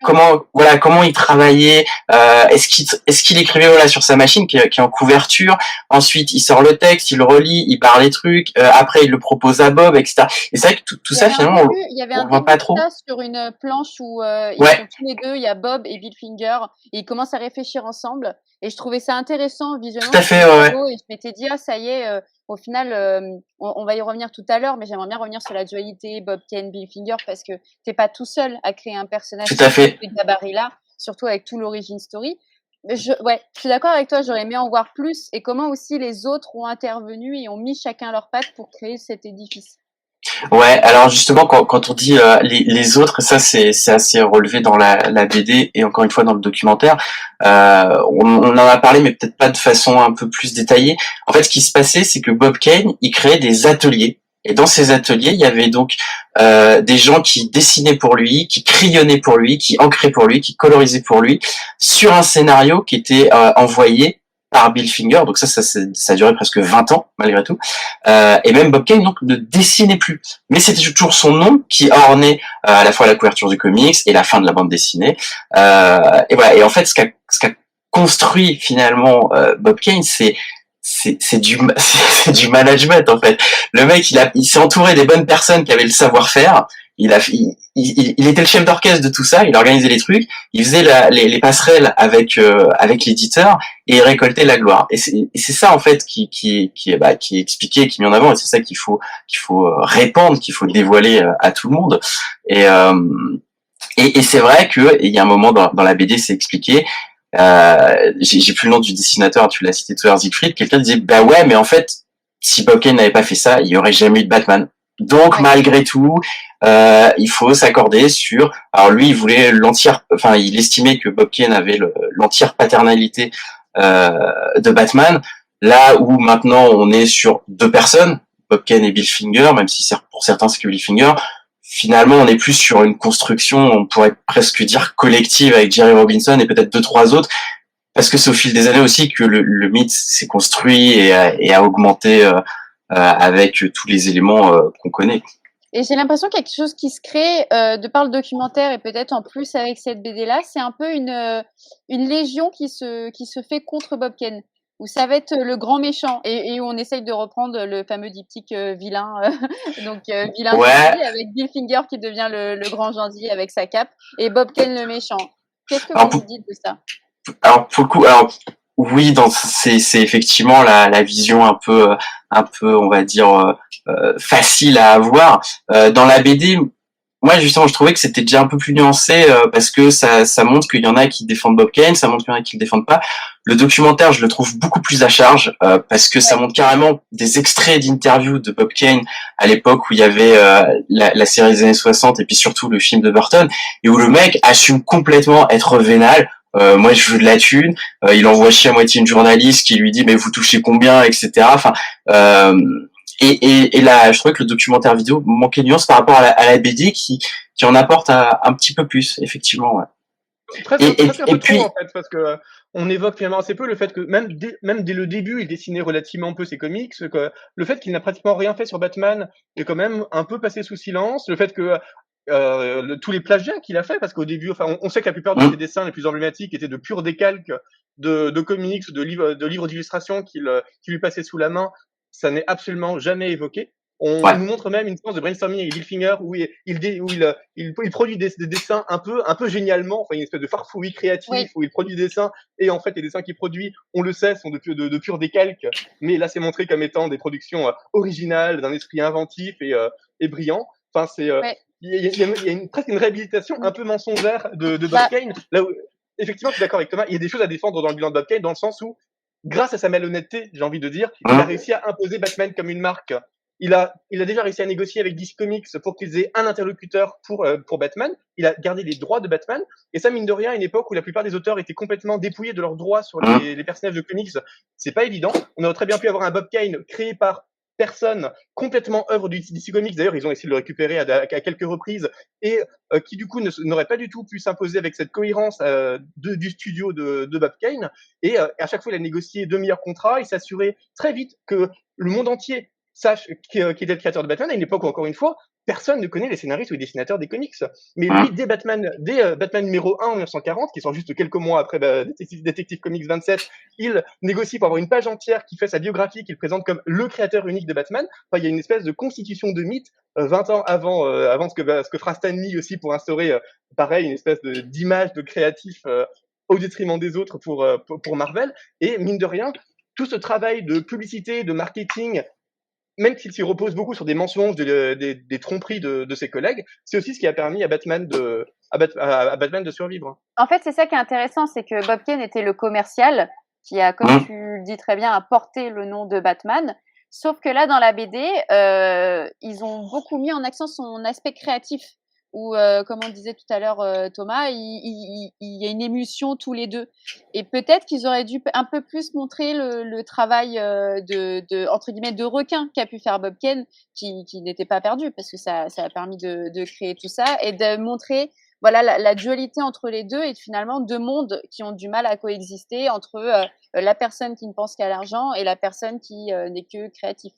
il travaillait, est-ce qu'il écrivait voilà sur sa machine qui est en couverture, ensuite il sort le texte, il le relit, il parle des trucs, après il le propose à Bob, etc. Et c'est vrai que tout ça finalement Il y avait on un le voit début pas de trop. ça sur une planche où ils Ouais, sont tous les deux, il y a Bob et Bill Finger, et ils commencent à réfléchir ensemble. Et je trouvais ça intéressant visuellement, tout à je fait, trouvais ça ouais. beau, et je m'étais dit, ah ça y est, au final, on va y revenir tout à l'heure, mais j'aimerais bien revenir sur la dualité Bob Kane, Bill Finger, parce que t'es pas tout seul à créer un personnage Tout à fait. de gabarit-là, surtout avec tout l'origin story. Mais je suis d'accord avec toi, j'aurais aimé en voir plus, et comment aussi les autres ont intervenu et ont mis chacun leur patte pour créer cet édifice. Ouais, alors justement, quand on dit les autres, ça c'est assez relevé dans la BD et encore une fois dans le documentaire. On en a parlé, mais peut-être pas de façon un peu plus détaillée. En fait, ce qui se passait, c'est que Bob Kane, il créait des ateliers. Et dans ces ateliers, il y avait donc des gens qui dessinaient pour lui, qui crayonnaient pour lui, qui ancraient pour lui, qui colorisaient pour lui, sur un scénario qui était envoyé par Bill Finger. Donc ça a duré presque 20 ans, malgré tout. Et même Bob Kane donc ne dessinait plus. Mais c'était toujours son nom qui ornait à la fois la couverture du comics et la fin de la bande dessinée. Et voilà. Et en fait, ce qu'a construit finalement Bob Kane, c'est du management en fait. Le mec, il s'est entouré des bonnes personnes qui avaient le savoir-faire. Il était le chef d'orchestre de tout ça. Il organisait les trucs. Il faisait les passerelles avec l'éditeur et il récoltait la gloire. Et c'est ça en fait qui est expliqué, qui est mis en avant. Et c'est ça qu'il faut répandre, qu'il faut dévoiler à tout le monde. Et et c'est vrai que il y a un moment dans la BD, c'est expliqué. J'ai plus le nom du dessinateur, tu l'as cité tout à l'heure, Siegfried. Quelqu'un disait bah ouais, mais en fait, si Bob Kane n'avait pas fait ça, il y aurait jamais eu de Batman. Donc Ouais. malgré tout, il faut s'accorder sur. Alors lui, il voulait il estimait que Bob Kane avait l'entière paternalité de Batman. Là où maintenant on est sur 2 personnes, Bob Kane et Bill Finger, même si pour certains c'est que Bill Finger. Finalement, on est plus sur une construction, on pourrait presque dire collective avec Jerry Robinson et peut-être 2, 3 autres, parce que c'est au fil des années aussi que le mythe s'est construit et a augmenté avec tous les éléments qu'on connaît. Et j'ai l'impression qu'il y a quelque chose qui se crée de par le documentaire et peut-être en plus avec cette BD-là, c'est un peu une légion qui se fait contre Bob Kane, où ça va être le grand méchant et où on essaye de reprendre le fameux diptyque vilain, donc vilain Ouais. gentil avec Bill Finger qui devient le grand gentil avec sa cape et Bob Kane le méchant. Qu'est-ce que vous dites de ça? Alors pour le coup, oui, c'est effectivement la vision un peu on va dire facile à avoir. Dans la BD, moi justement je trouvais que c'était déjà un peu plus nuancé parce que ça montre qu'il y en a qui défendent Bob Kane, ça montre qu'il y en a qui le défendent pas. Le documentaire, je le trouve beaucoup plus à charge parce que ça montre carrément des extraits d'interviews de Bob Kane à l'époque où il y avait la série des années 60 et puis surtout le film de Burton et où le mec assume complètement être vénal. Moi je veux de la thune, il envoie chier à moitié une journaliste qui lui dit mais vous touchez combien, etc. Enfin et là je trouvais que le documentaire vidéo manquait de nuance par rapport à la BD qui en apporte un petit peu plus effectivement, ouais. Presque un peu Puis trop en fait, parce que on évoque finalement assez peu le fait que même dès le début, il dessinait relativement peu ses comics, que le fait qu'il n'a pratiquement rien fait sur Batman est quand même un peu passé sous silence. Le fait que tous les plagiats qu'il a fait, parce qu'au début, enfin, on sait que la plupart de ses dessins les plus emblématiques étaient de purs décalques de comics, de livres d'illustration qu'il lui passait sous la main. Ça n'est absolument jamais évoqué. Il nous montre même une séance de brainstorming avec Bill Finger où il produit des dessins un peu génialement, enfin une espèce de farfouille créatif où il produit des dessins et en fait les dessins qu'il produit, on le sait, sont de purs décalques, mais là c'est montré comme étant des productions originales, d'un esprit inventif et brillant. Enfin il y a presque une réhabilitation un peu mensongère de Bob Kane. Là où, effectivement, je suis d'accord avec Thomas, il y a des choses à défendre dans le bilan de Bob Kane dans le sens où, grâce à sa malhonnêteté, j'ai envie de dire, il a réussi à imposer Batman comme une marque. Il a déjà réussi à négocier avec DC Comics pour qu'ils aient un interlocuteur pour Batman. Il a gardé les droits de Batman. Et ça, mine de rien, à une époque où la plupart des auteurs étaient complètement dépouillés de leurs droits sur les personnages de comics, c'est pas évident. On aurait très bien pu avoir un Bob Kane créé par personne, complètement œuvre du DC Comics. D'ailleurs, ils ont essayé de le récupérer à quelques reprises et qui du coup n'aurait pas du tout pu s'imposer avec cette cohérence du studio de Bob Kane. Et à chaque fois, il a négocié de meilleurs contrats. Il s'assurait très vite que le monde entier sache qui était le créateur de Batman. À une époque où, encore une fois, personne ne connaît les scénaristes ou les dessinateurs des comics. Mais lui, dès Batman numéro 1 en 1940, qui sort juste quelques mois après Detective Comics 27, il négocie pour avoir une page entière qui fait sa biographie, qu'il présente comme le créateur unique de Batman. Enfin, il y a une espèce de constitution de mythe 20 ans avant ce que fera Stan Lee aussi pour instaurer, pareil, une espèce d'image de créatif au détriment des autres pour Marvel. Et mine de rien, tout ce travail de publicité, de marketing, même s'il s'y repose beaucoup sur des mensonges, des tromperies de ses collègues, c'est aussi ce qui a permis à Batman de survivre. En fait, c'est ça qui est intéressant, c'est que Bob Kane était le commercial qui a, comme tu le dis très bien, a porté le nom de Batman. Sauf que là, dans la BD, ils ont beaucoup mis en accent son aspect créatif. Où, comme on disait tout à l'heure, Thomas, il y a une émulsion tous les deux. Et peut-être qu'ils auraient dû un peu plus montrer le travail entre guillemets de requin qu'a pu faire Bob Kane, qui n'était pas perdu, parce que ça a permis de créer tout ça et de montrer voilà la dualité entre les deux et finalement deux mondes qui ont du mal à coexister entre la personne qui ne pense qu'à l'argent et la personne qui n'est que créatif.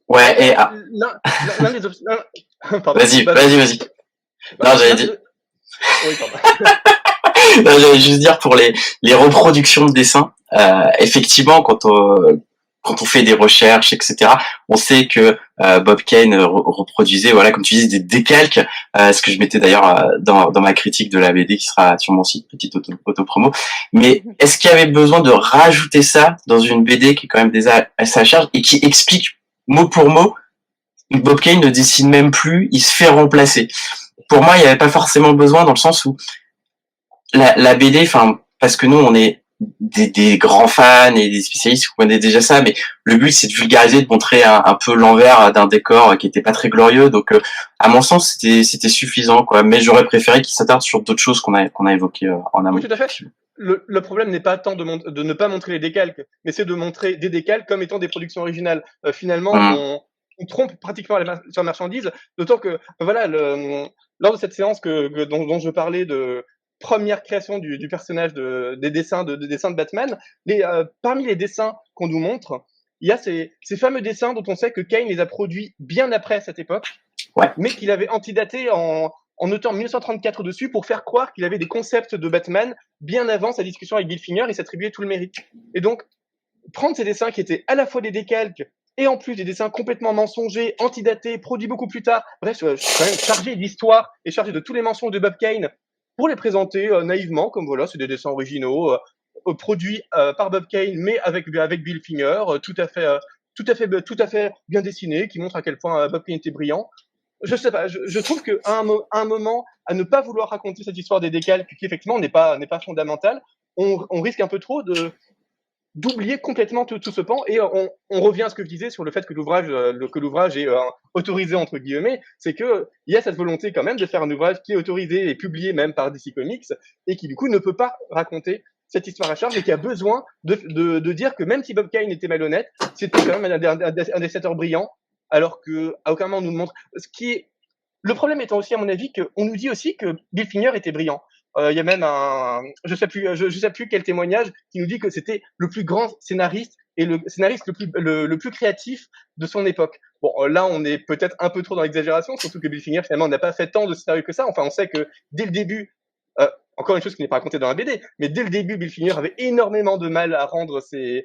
Ouais, et l'un des vas-y. Non, j'allais dire. Oui, pardon. Non, j'allais juste dire pour les reproductions de dessins, effectivement, quand on fait des recherches, etc., on sait que Bob Kane reproduisait, voilà, comme tu dis, des décalques, ce que je mettais d'ailleurs dans ma critique de la BD qui sera sur mon site, petite auto-promo. Mais est-ce qu'il y avait besoin de rajouter ça dans une BD qui est quand même déjà à sa charge et qui explique mot pour mot, Bob Kane ne dessine même plus, il se fait remplacer. Pour moi, il n'y avait pas forcément besoin dans le sens où la BD, enfin, parce que nous, on est des grands fans et des spécialistes qui connaissent déjà ça, mais le but, c'est de vulgariser, de montrer un peu l'envers d'un décor qui était pas très glorieux. Donc, à mon sens, c'était suffisant, quoi. Mais j'aurais préféré qu'il s'attarde sur d'autres choses qu'on a évoquées en amont. Oui, tout à fait. Le problème n'est pas tant de ne pas montrer les décalques, mais c'est de montrer des décalques comme étant des productions originales. Finalement, on trompe pratiquement sur la marchandise, d'autant que, voilà, lors de cette séance dont je parlais de première création du personnage des dessins de Batman, parmi les dessins qu'on nous montre, il y a ces fameux dessins dont on sait que Kane les a produits bien après cette époque, ouais, mais qu'il avait antidaté en notant 1934 dessus pour faire croire qu'il avait des concepts de Batman bien avant sa discussion avec Bill Finger et s'attribuer tout le mérite. Et donc, prendre ces dessins qui étaient à la fois des décalques et en plus des dessins complètement mensongers, antidatés, produits beaucoup plus tard, bref, quand même chargés d'histoire et chargés de tous les mensonges de Bob Kane pour les présenter naïvement comme voilà, c'est des dessins originaux produits par Bob Kane mais avec Bill Finger, tout à fait bien dessinés, qui montrent à quel point Bob Kane était brillant. Je sais pas, je trouve qu'à un moment, à ne pas vouloir raconter cette histoire des décalques, qui effectivement n'est pas fondamentale, on risque un peu trop d'oublier complètement tout ce pan, et on revient à ce que je disais sur le fait que l'ouvrage est autorisé entre guillemets, c'est que il y a cette volonté quand même de faire un ouvrage qui est autorisé et publié même par DC Comics, et qui du coup ne peut pas raconter cette histoire à charge, et qui a besoin de dire que même si Bob Kane était malhonnête, c'était quand même un dessinateur brillant, alors que à aucun moment on nous montre le problème étant aussi, à mon avis, qu'on nous dit aussi que Bill Finger était brillant. Il y a même je sais plus quel témoignage qui nous dit que c'était le plus grand scénariste et le scénariste le plus créatif de son époque. Bon, là, on est peut-être un peu trop dans l'exagération, surtout que Bill Finger, finalement, n'a pas fait tant de scénarios que ça. Enfin, on sait que dès le début, encore une chose qui n'est pas racontée dans la BD, mais dès le début, Bill Finger avait énormément de mal à rendre ses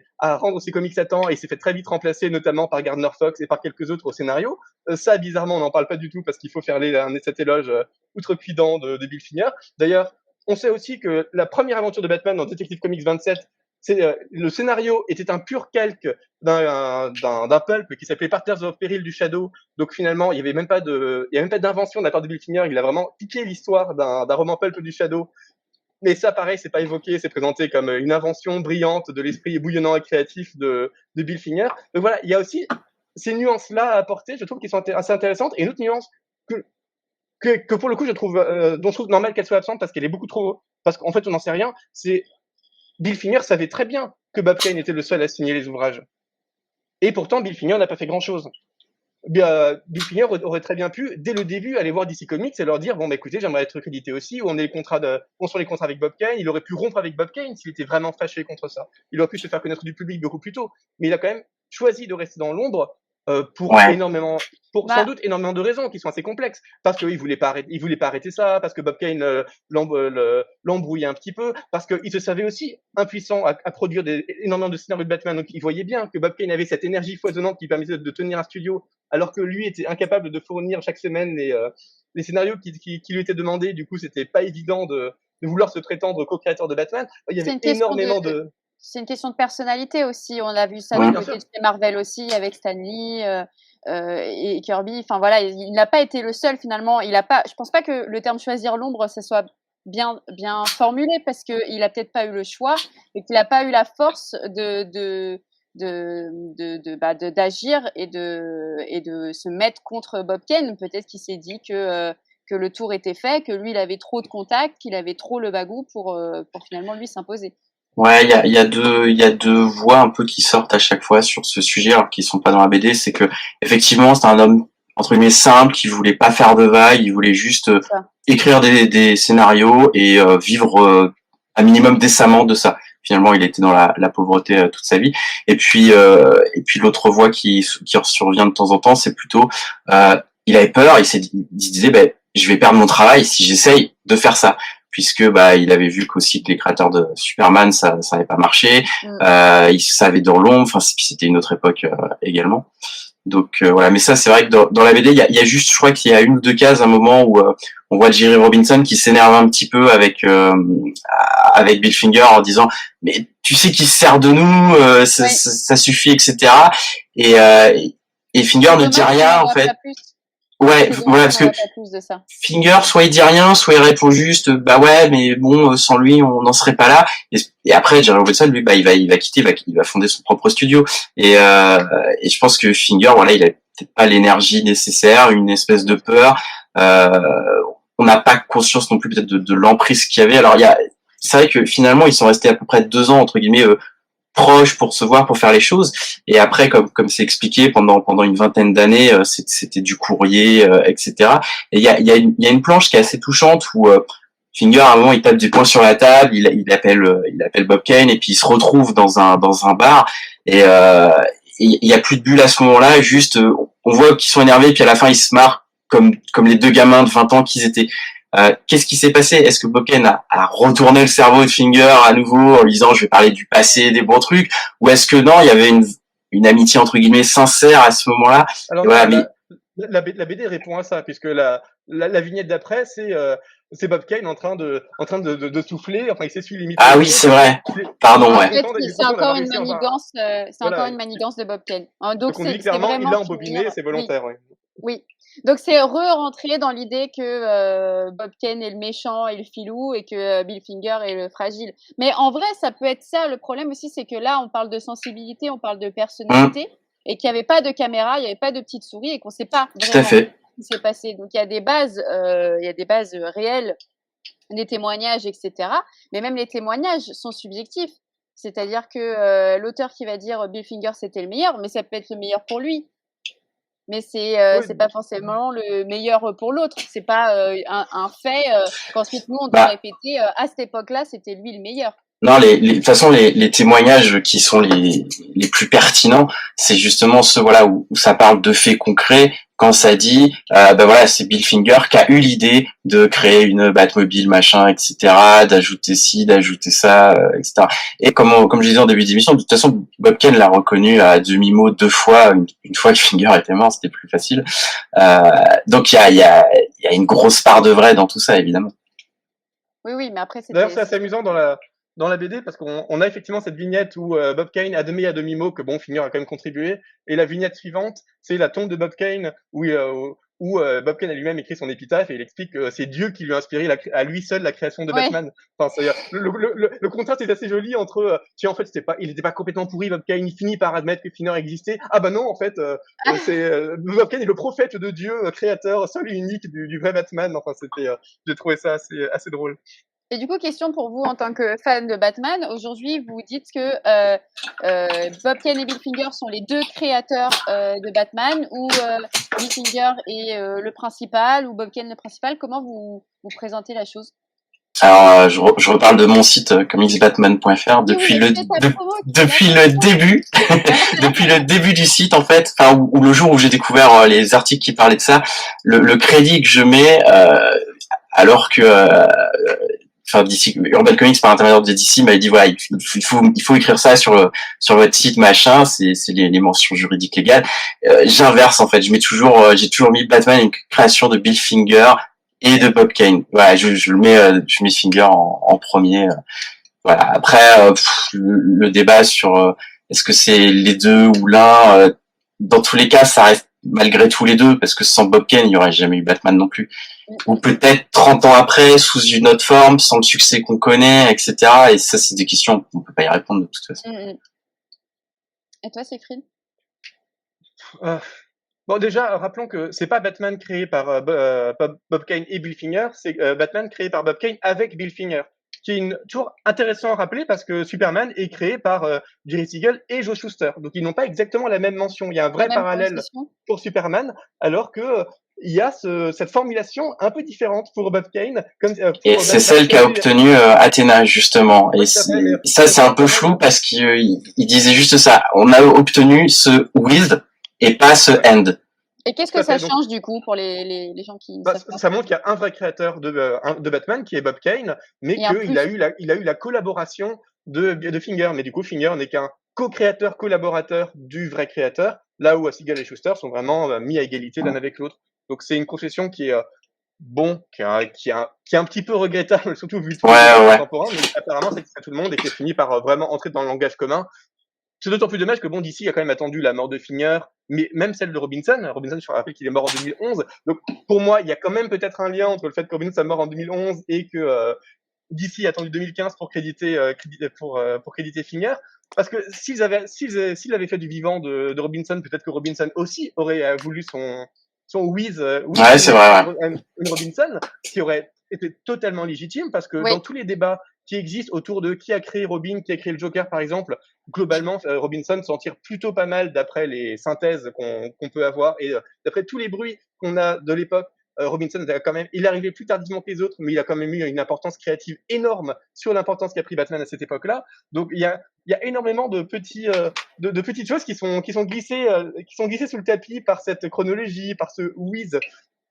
comics à temps, et il s'est fait très vite remplacer, notamment par Gardner Fox et par quelques autres au scénario. Ça, bizarrement, on n'en parle pas du tout parce qu'il faut faire cet éloge outrecuidant de Bill Finger. D'ailleurs, on sait aussi que la première aventure de Batman dans Detective Comics 27, le scénario était un pur calque d'un pulp qui s'appelait Partners of Peril du Shadow. Donc finalement, il y avait même pas d'invention de la part de Bill Finger. Il a vraiment piqué l'histoire d'un roman pulp du Shadow. Mais ça, pareil, c'est pas évoqué, c'est présenté comme une invention brillante de l'esprit bouillonnant et créatif de Bill Finger. Donc voilà, il y a aussi ces nuances-là à apporter, je trouve, qui sont assez intéressantes. Et une autre nuance que pour le coup, dont je trouve normal qu'elle soit absente parce qu'elle est beaucoup trop, parce qu'en fait, on n'en sait rien, c'est Bill Finger savait très bien que Bob Kane était le seul à signer les ouvrages. Et pourtant, Bill Finger n'a pas fait grand-chose. Bill Finger aurait très bien pu, dès le début, aller voir DC Comics et leur dire bon, bah écoutez, j'aimerais être crédité aussi, ou on sont les contrats avec Bob Kane. Il aurait pu rompre avec Bob Kane s'il était vraiment fâché contre ça. Il aurait pu se faire connaître du public beaucoup plus tôt. Mais il a quand même choisi de rester dans l'ombre Ouais. pour sans doute énormément de raisons qui sont assez complexes. Parce qu'il il voulait pas arrêter ça, parce que Bob Kane l'embrouillait un petit peu, parce qu'il se savait aussi impuissant à produire énormément de scénarios de Batman. Donc il voyait bien que Bob Kane avait cette énergie foisonnante qui permettait de tenir un studio, alors que lui était incapable de fournir chaque semaine les scénarios qui lui étaient demandés. Du coup, c'était pas évident de vouloir se prétendre co-créateur de Batman. Il y avait énormément de C'est une question de personnalité aussi. On a vu ça Oui. du côté de chez Marvel aussi avec Stan Lee et Kirby. Enfin voilà, il n'a pas été le seul finalement. Il a pas. Je pense pas que le terme choisir l'ombre, ça soit bien formulé parce que il a peut-être pas eu le choix et qu'il n'a pas eu la force d'agir et de se mettre contre Bob Kane. Peut-être qu'il s'est dit que le tour était fait, que lui il avait trop de contacts, qu'il avait trop le bagou pour finalement lui s'imposer. Ouais, il y a deux voix un peu qui sortent à chaque fois sur ce sujet, alors qu'ils sont pas dans la BD. C'est que effectivement, c'est un homme entre guillemets simple qui voulait pas faire de vagues, il voulait juste écrire des scénarios et vivre un minimum décemment de ça. Finalement, il était dans la pauvreté toute sa vie. Et puis l'autre voix qui survient de temps en temps, c'est plutôt il avait peur, il disait ben je vais perdre mon travail si j'essaye de faire ça, puisque bah il avait vu qu'aussi que les créateurs de Superman ça n'avait pas marché, il savait dans l'ombre, enfin c'était une autre époque également. Donc voilà, mais ça c'est vrai que dans la BD il y a juste, je crois qu'il y a une ou deux cases, un moment où on voit Jerry Robinson qui s'énerve un petit peu avec Bill Finger en disant mais tu sais qu'il se sert de nous, ça suffit, etc. Et Finger ne dit rien en fait. Ouais, voilà, parce que Finger, soit il dit rien, soit il répond juste, bah ouais, mais bon, sans lui, on n'en serait pas là. Et après, Jerry Robinson, lui, bah, il va quitter, il va fonder son propre studio. Et je pense que Finger, voilà, il a peut-être pas l'énergie nécessaire, une espèce de peur. On n'a pas conscience non plus peut-être de l'emprise qu'il y avait. Alors, c'est vrai que finalement, ils sont restés à peu près 2 ans, entre guillemets, proches pour se voir, pour faire les choses. Et après, comme c'est expliqué, pendant une vingtaine d'années, c'était du courrier, etc. Et il y a une planche qui est assez touchante où Finger, à un moment, il tape des poings sur la table, il appelle Bob Kane, et puis il se retrouve dans un bar, et il y a plus de bulles à ce moment-là, juste on voit qu'ils sont énervés, puis à la fin ils se marrent comme les deux gamins de 20 ans qu'ils étaient. Qu'est-ce qui s'est passé? Est-ce que Bob Kane a retourné le cerveau de Finger à nouveau en lui disant je vais parler du passé, des bons trucs, ou est-ce que non, il y avait une amitié entre guillemets sincère à ce moment-là? Alors, voilà, la BD répond à ça, puisque la vignette d'après, c'est Bob Kane en train de souffler, enfin il s'essuie limite. Ah oui, c'est vrai. Pardon, ouais. C'est encore une manigance, encore une manigance de Bob Kane. Donc on dit clairement, il l'a embobiné, c'est volontaire. Oui. Donc c'est re-rentré dans l'idée que Bob Kane est le méchant et le filou et que Bill Finger est le fragile. Mais en vrai, ça peut être ça. Le problème aussi, c'est que là, on parle de sensibilité, on parle de personnalité, et qu'il n'y avait pas de caméra, il n'y avait pas de petite souris, et qu'on ne sait pas vraiment ce qui s'est passé. Donc il y a des bases, réelles, des témoignages, etc. Mais même les témoignages sont subjectifs. C'est-à-dire que l'auteur qui va dire Bill Finger c'était le meilleur, mais ça peut être le meilleur pour lui. Mais c'est pas forcément le meilleur pour l'autre. C'est pas un fait qu'ensuite nous on doit répéter à cette époque-là c'était lui le meilleur. Non, de toute façon, les témoignages qui sont les plus pertinents, c'est justement ceux voilà où ça parle de faits concrets. Quand ça dit, ben voilà, c'est Bill Finger qui a eu l'idée de créer une Batmobile, machin, etc., d'ajouter ci, d'ajouter ça, etc. Et comme je disais en début d'émission, de toute façon, Bob Kane l'a reconnu à demi-mot 2 fois. Une fois que Finger était mort, c'était plus facile. Donc il y a une grosse part de vrai dans tout ça, évidemment. Oui, mais après D'ailleurs, c'est assez amusant dans la BD, parce qu'on a effectivement cette vignette où Bob Kane a demi-mot que bon, Finger a quand même contribué, et la vignette suivante, c'est la tombe de Bob Kane où Bob Kane a lui-même écrit son épitaphe et il explique que c'est Dieu qui lui a inspiré à lui seul la création de Batman. Enfin, le contraste est assez joli entre en fait il était pas complètement pourri Bob Kane, il finit par admettre que Finger existait. Ah bah non, en fait Bob Kane est le prophète de Dieu, créateur seul et unique du vrai Batman. Enfin j'ai trouvé ça assez drôle. Et du coup, question pour vous en tant que fan de Batman. Aujourd'hui, vous dites que Bob Kane et Bill Finger sont les deux créateurs de Batman, ou Bill Finger est le principal, ou Bob Kane le principal. Comment vous présentez la chose? Alors, je reparle de mon site comicsbatman.fr Oui, depuis mais c'est ta promo qui est là. depuis le début, depuis le début du site en fait, enfin ou le jour où j'ai découvert les articles qui parlaient de ça, le crédit que je mets, alors que enfin DC Urban Comics par l'intermédiaire de DC m'avait dit voilà il faut écrire ça sur votre site machin, c'est les mentions juridiques légales. J'inverse en fait, je mets toujours j'ai toujours mis Batman une création de Bill Finger et de Bob Kane. Voilà, je le mets je mets Finger en premier. Voilà. Après le débat sur est-ce que c'est les deux ou l'un, dans tous les cas ça reste malgré tout les deux, parce que sans Bob Kane il y aurait jamais eu Batman non plus. Ou peut-être 30 ans après, sous une autre forme, sans le succès qu'on connaît, etc. Et ça, c'est des questions qu'on peut pas y répondre de toute façon. Et toi, Sécrine? Bon, déjà, rappelons que c'est pas Batman créé par Bob Kane et Bill Finger, c'est Batman créé par Bob Kane avec Bill Finger, qui est toujours intéressant à rappeler parce que Superman est créé par Jerry Siegel et Joe Shuster. Donc, ils n'ont pas exactement la même mention. Il y a un vrai parallèle pour Superman, alors que il y a cette formulation un peu différente pour Bob Kane. Et c'est celle qu'a obtenue Athena, justement. Et ça, c'est un peu flou parce qu'il disait juste ça. On a obtenu ce with et pas ce end. Et qu'est-ce que ça change du coup pour les gens qui ne savent pas? Ça montre qu'il y a un vrai créateur de Batman qui est Bob Kane, mais qu'il a eu la collaboration de Finger. Mais du coup, Finger n'est qu'un co-créateur, collaborateur du vrai créateur, là où Siegel et Shuster sont vraiment mis à égalité l'un avec l'autre. Donc c'est une concession qui est qui est un petit peu regrettable, surtout vu tous les contemporains, mais apparemment c'est à tout le monde et qui a fini par vraiment entrer dans le langage commun. C'est d'autant plus dommage que bon, DC a quand même attendu la mort de Finger, mais même celle de Robinson. Robinson, je me rappelle qu'il est mort en 2011. Donc, pour moi, il y a quand même peut-être un lien entre le fait que Robinson soit mort en 2011 et que DC a attendu 2015 pour créditer Finger. Parce que s'ils avaient fait du vivant de Robinson, peut-être que Robinson aussi aurait voulu son Wiz, c'est vrai. Une Robinson, qui aurait été totalement légitime, parce que dans tous les débats qui existent autour de qui a créé Robin, qui a créé le Joker, par exemple, globalement, Robinson s'en tire plutôt pas mal d'après les synthèses qu'on peut avoir et d'après tous les bruits qu'on a de l'époque. Robinson a quand même, il est arrivé plus tardivement que les autres, mais il a quand même eu une importance créative énorme sur l'importance qu'a pris Batman à cette époque-là. Donc il y a énormément de petites choses qui sont glissées sous le tapis par cette chronologie, par ce whiz.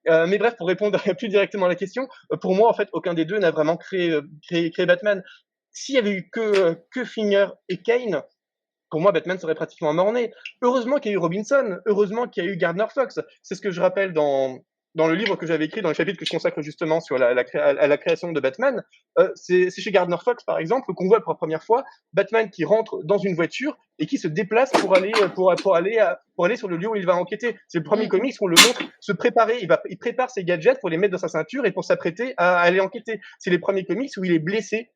Mais bref, pour répondre plus directement à la question, pour moi, en fait, aucun des deux n'a vraiment créé Batman. S'il y avait eu que Finger et Kane, pour moi, Batman serait pratiquement mort-né. Heureusement qu'il y a eu Robinson, heureusement qu'il y a eu Gardner Fox. C'est ce que je rappelle dans le livre que j'avais écrit, dans le chapitre que je consacre justement sur la création de Batman. C'est chez Gardner Fox, par exemple, qu'on voit pour la première fois Batman qui rentre dans une voiture et qui se déplace pour aller sur le lieu où il va enquêter. C'est le premier comics où on le montre se préparer. Il prépare ses gadgets pour les mettre dans sa ceinture et pour s'apprêter à aller enquêter. C'est les premiers comics où il est blessé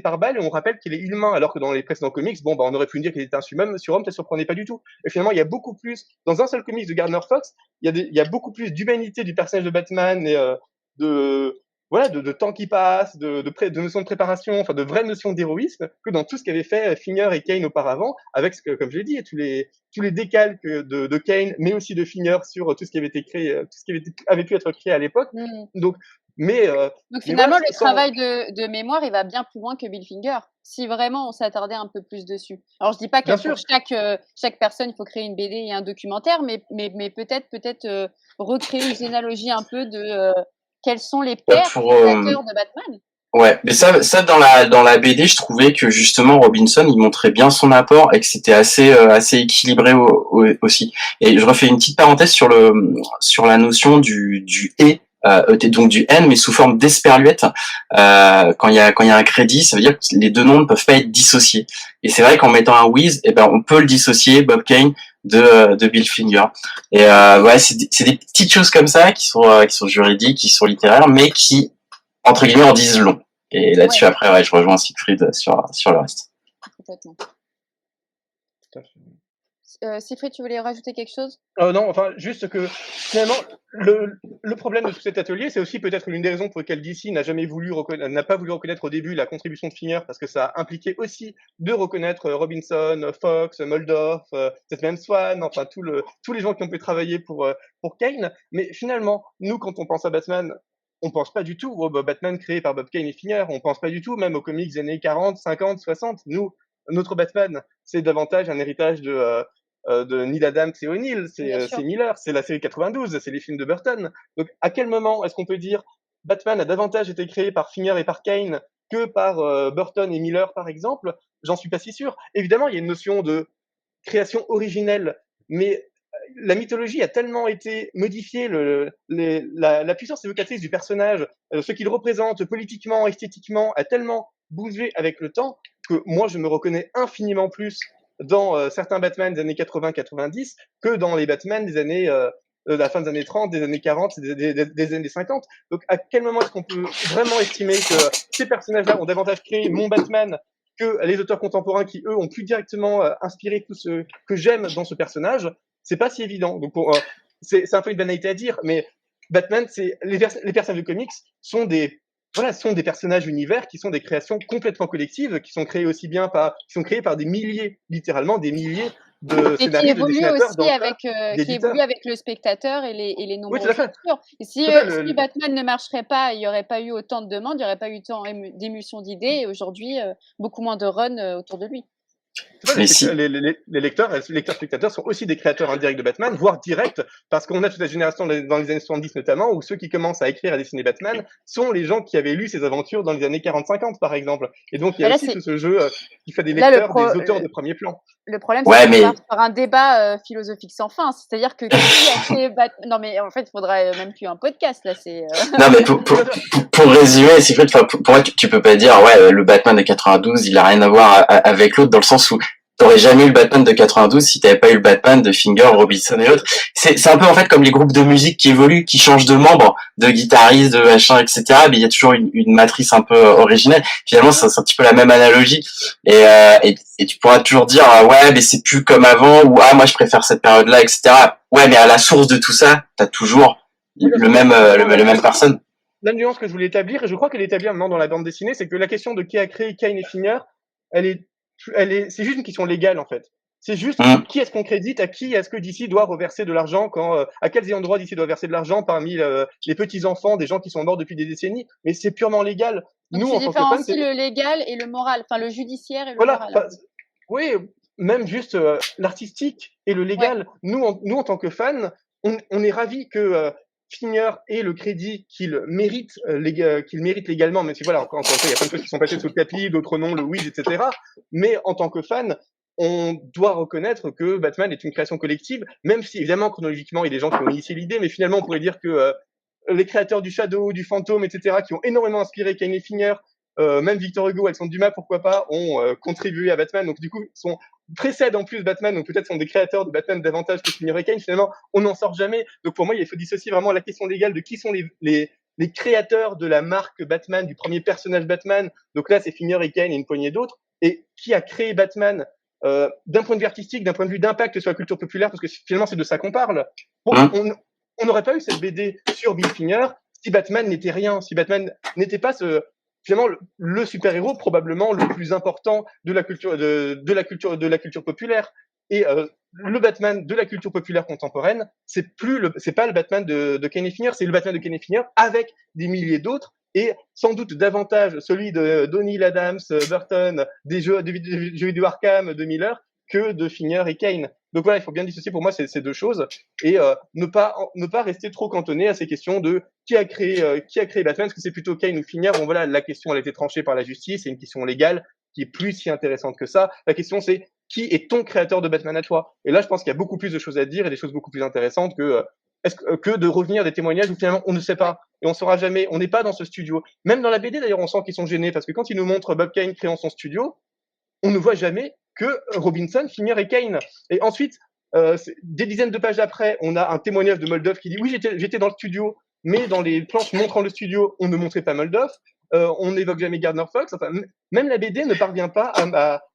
par balle, et on rappelle qu'il est humain, alors que dans les précédents comics, on aurait pu dire qu'il était un surhomme, ça surprenait pas du tout. Et finalement, il y a beaucoup plus, dans un seul comics de Gardner Fox, il y a beaucoup plus d'humanité du personnage de Batman et de temps qui passe, de notions de préparation, enfin de vraies notions d'héroïsme, que dans tout ce qu'avaient fait Finger et Kane auparavant, avec comme je l'ai dit, tous les décalques de Kane, mais aussi de Finger sur tout ce qui avait été créé, tout ce qui avait pu être créé à l'époque. Donc finalement, le travail de mémoire, il va bien plus loin que Bill Finger, si vraiment on s'attardait un peu plus dessus. Alors, je dis pas que pour chaque personne, il faut créer une BD et un documentaire, mais peut-être recréer une généalogie un peu de quels sont les pères fondateurs de Batman. Ouais, mais ça dans la BD, je trouvais que justement Robinson, il montrait bien son apport et que c'était assez équilibré aussi. Et je refais une petite parenthèse sur la notion du et donc du N, mais sous forme d'esperluette. Quand il y a un crédit, ça veut dire que les deux noms ne peuvent pas être dissociés. Et c'est vrai qu'en mettant un Wiz, on peut le dissocier, Bob Kane, de Bill Finger. Et c'est des petites choses comme ça qui sont juridiques, qui sont littéraires, mais qui entre guillemets en disent long. Et là-dessus après, je rejoins Siegfried sur le reste. Complètement. Siegfried, tu voulais rajouter quelque chose? Non, enfin, juste que finalement, le problème de tout cet atelier, c'est aussi peut-être l'une des raisons pour lesquelles DC n'a pas voulu reconnaître au début la contribution de Finger, parce que ça a impliqué aussi de reconnaître Robinson, Fox, Mulder, peut-être même Swan, enfin tous les gens qui ont pu travailler pour Kane. Mais finalement, nous, quand on pense à Batman, on pense pas du tout au Batman créé par Bob Kane et Finger. On pense pas du tout même aux comics des années 40, 50, 60. Nous, notre Batman, c'est davantage un héritage de Neil Adams et O'Neill, c'est Miller, c'est la série 92, c'est les films de Burton. Donc, à quel moment est-ce qu'on peut dire Batman a davantage été créé par Finger et par Kane que par Burton et Miller, par exemple? J'en suis pas si sûr. Évidemment, il y a une notion de création originelle, mais la mythologie a tellement été modifiée, la puissance évocatrice du personnage, ce qu'il représente politiquement, esthétiquement, a tellement bougé avec le temps que moi, je me reconnais infiniment plus dans certains Batman des années 80-90 que dans les Batman des années la fin des années 30, des années 40, des années 50. Donc à quel moment est-ce qu'on peut vraiment estimer que ces personnages-là ont davantage créé mon Batman que les auteurs contemporains qui, eux, ont plus directement inspiré tout ce que j'aime dans ce personnage? C'est pas si évident. Donc c'est un peu une banalité à dire, mais Batman, les personnages de comics sont des personnages univers qui sont des créations complètement collectives, qui sont créés par des milliers, littéralement des milliers de Et qui scénaristes, de évolue dessinateurs, aussi d'auteurs, qui évolue avec le spectateur et les Oui, tout nombreuses à fait. lectures. Et si Tout à fait. si Batman ne marcherait pas, il n'y aurait pas eu autant de demandes, il n'y aurait pas eu tant d'émulsion d'idées et aujourd'hui, beaucoup moins de runs autour de lui. Les lecteurs spectateurs sont aussi des créateurs indirects de Batman, voire directs, parce qu'on a toute la génération dans les années 70 notamment, où ceux qui commencent à écrire et à dessiner Batman sont les gens qui avaient lu ses aventures dans les années 40-50 par exemple. Et donc il y a aussi tout ce jeu qui fait des lecteurs, des auteurs de premier plan. Le problème, c'est qu'on part sur un débat philosophique sans fin. C'est-à-dire que qui a créé Batman... Non, mais en fait, il faudrait même plus un podcast, là. Non, mais pour résumer, c'est fait, pour moi, tu peux pas dire, ouais, le Batman de 92, il a rien à voir avec l'autre, dans le sens où t'aurais jamais eu le Batman de 92 si t'avais pas eu le Batman de Finger, Robinson et autres. C'est un peu en fait comme les groupes de musique qui évoluent, qui changent de membres, de guitaristes, de machin, etc. Mais il y a toujours une matrice un peu originelle. Finalement, c'est un petit peu la même analogie. Et tu pourras toujours dire, ouais, mais c'est plus comme avant, ou moi je préfère cette période-là, etc. Ouais, mais à la source de tout ça, t'as toujours le même personne. La nuance que je voulais établir, et je crois qu'elle est établie maintenant dans la bande dessinée, c'est que la question de qui a créé Kane et Finger, c'est juste une question légale en fait. C'est juste qui est-ce qu'on crédite, à qui est-ce que DC doit reverser de l'argent, à quels ayants droit DC doit verser de l'argent parmi les petits enfants des gens qui sont morts depuis des décennies. Mais c'est purement légal. Donc nous, en tant que fans, c'est le légal et le moral, enfin le judiciaire et le moral. Oui, même juste l'artistique et le légal. Ouais. Nous en tant que fans, on est ravis que Finger ait le crédit qu'il mérite légalement, même si voilà, encore une fois, il y a plein de choses qui sont passées sous le tapis, d'autres noms, le Wiz, etc. Mais en tant que fan, on doit reconnaître que Batman est une création collective, même si évidemment chronologiquement il y a des gens qui ont initié l'idée, mais finalement on pourrait dire que les créateurs du Shadow, du Fantôme, etc., qui ont énormément inspiré Kane et Finger, même Victor Hugo, Alexandre Dumas, pourquoi pas, ont contribué à Batman. Donc du coup, précèdent en plus Batman, donc peut-être sont des créateurs de Batman davantage que Finger et Kane. Finalement, on n'en sort jamais. Donc pour moi, il faut dissocier vraiment la question légale de qui sont les créateurs de la marque Batman, du premier personnage Batman. Donc là, c'est Finger et Kane et une poignée d'autres. Et qui a créé Batman d'un point de vue artistique, d'un point de vue d'impact sur la culture populaire, parce que finalement, c'est de ça qu'on parle. On n'aurait pas eu cette BD sur Bill Finger si Batman n'était rien, si Batman n'était pas finalement le super-héros probablement le plus important de la culture populaire. Et le Batman de la culture populaire contemporaine, c'est pas le Batman de Kane et Finger, c'est le Batman de Kane et Finger avec des milliers d'autres, et sans doute davantage celui de O'Neill, Adams, Burton, des jeux vidéo Arkham, de Miller, que de Finger et Kane. Donc voilà, il faut bien dissocier pour moi ces deux choses et ne pas rester trop cantonné à ces questions de qui a créé Batman, est-ce que c'est plutôt Kane ou Finger? Bon voilà, la question elle a été tranchée par la justice, c'est une question légale qui est plus si intéressante que ça. La question c'est qui est ton créateur de Batman à toi? Et là, je pense qu'il y a beaucoup plus de choses à dire et des choses beaucoup plus intéressantes que de revenir des témoignages où finalement on ne sait pas et on saura jamais, on n'est pas dans ce studio. Même dans la BD d'ailleurs, on sent qu'ils sont gênés parce que quand ils nous montrent Bob Kane créant son studio, on ne voit jamais que Robinson, Finger et Kane. Et ensuite, des dizaines de pages après, on a un témoignage de Moldoff qui dit oui, j'étais dans le studio, mais dans les planches montrant le studio, on ne montrait pas Moldoff. on n'évoque jamais Gardner Fox. Enfin, même la BD ne parvient pas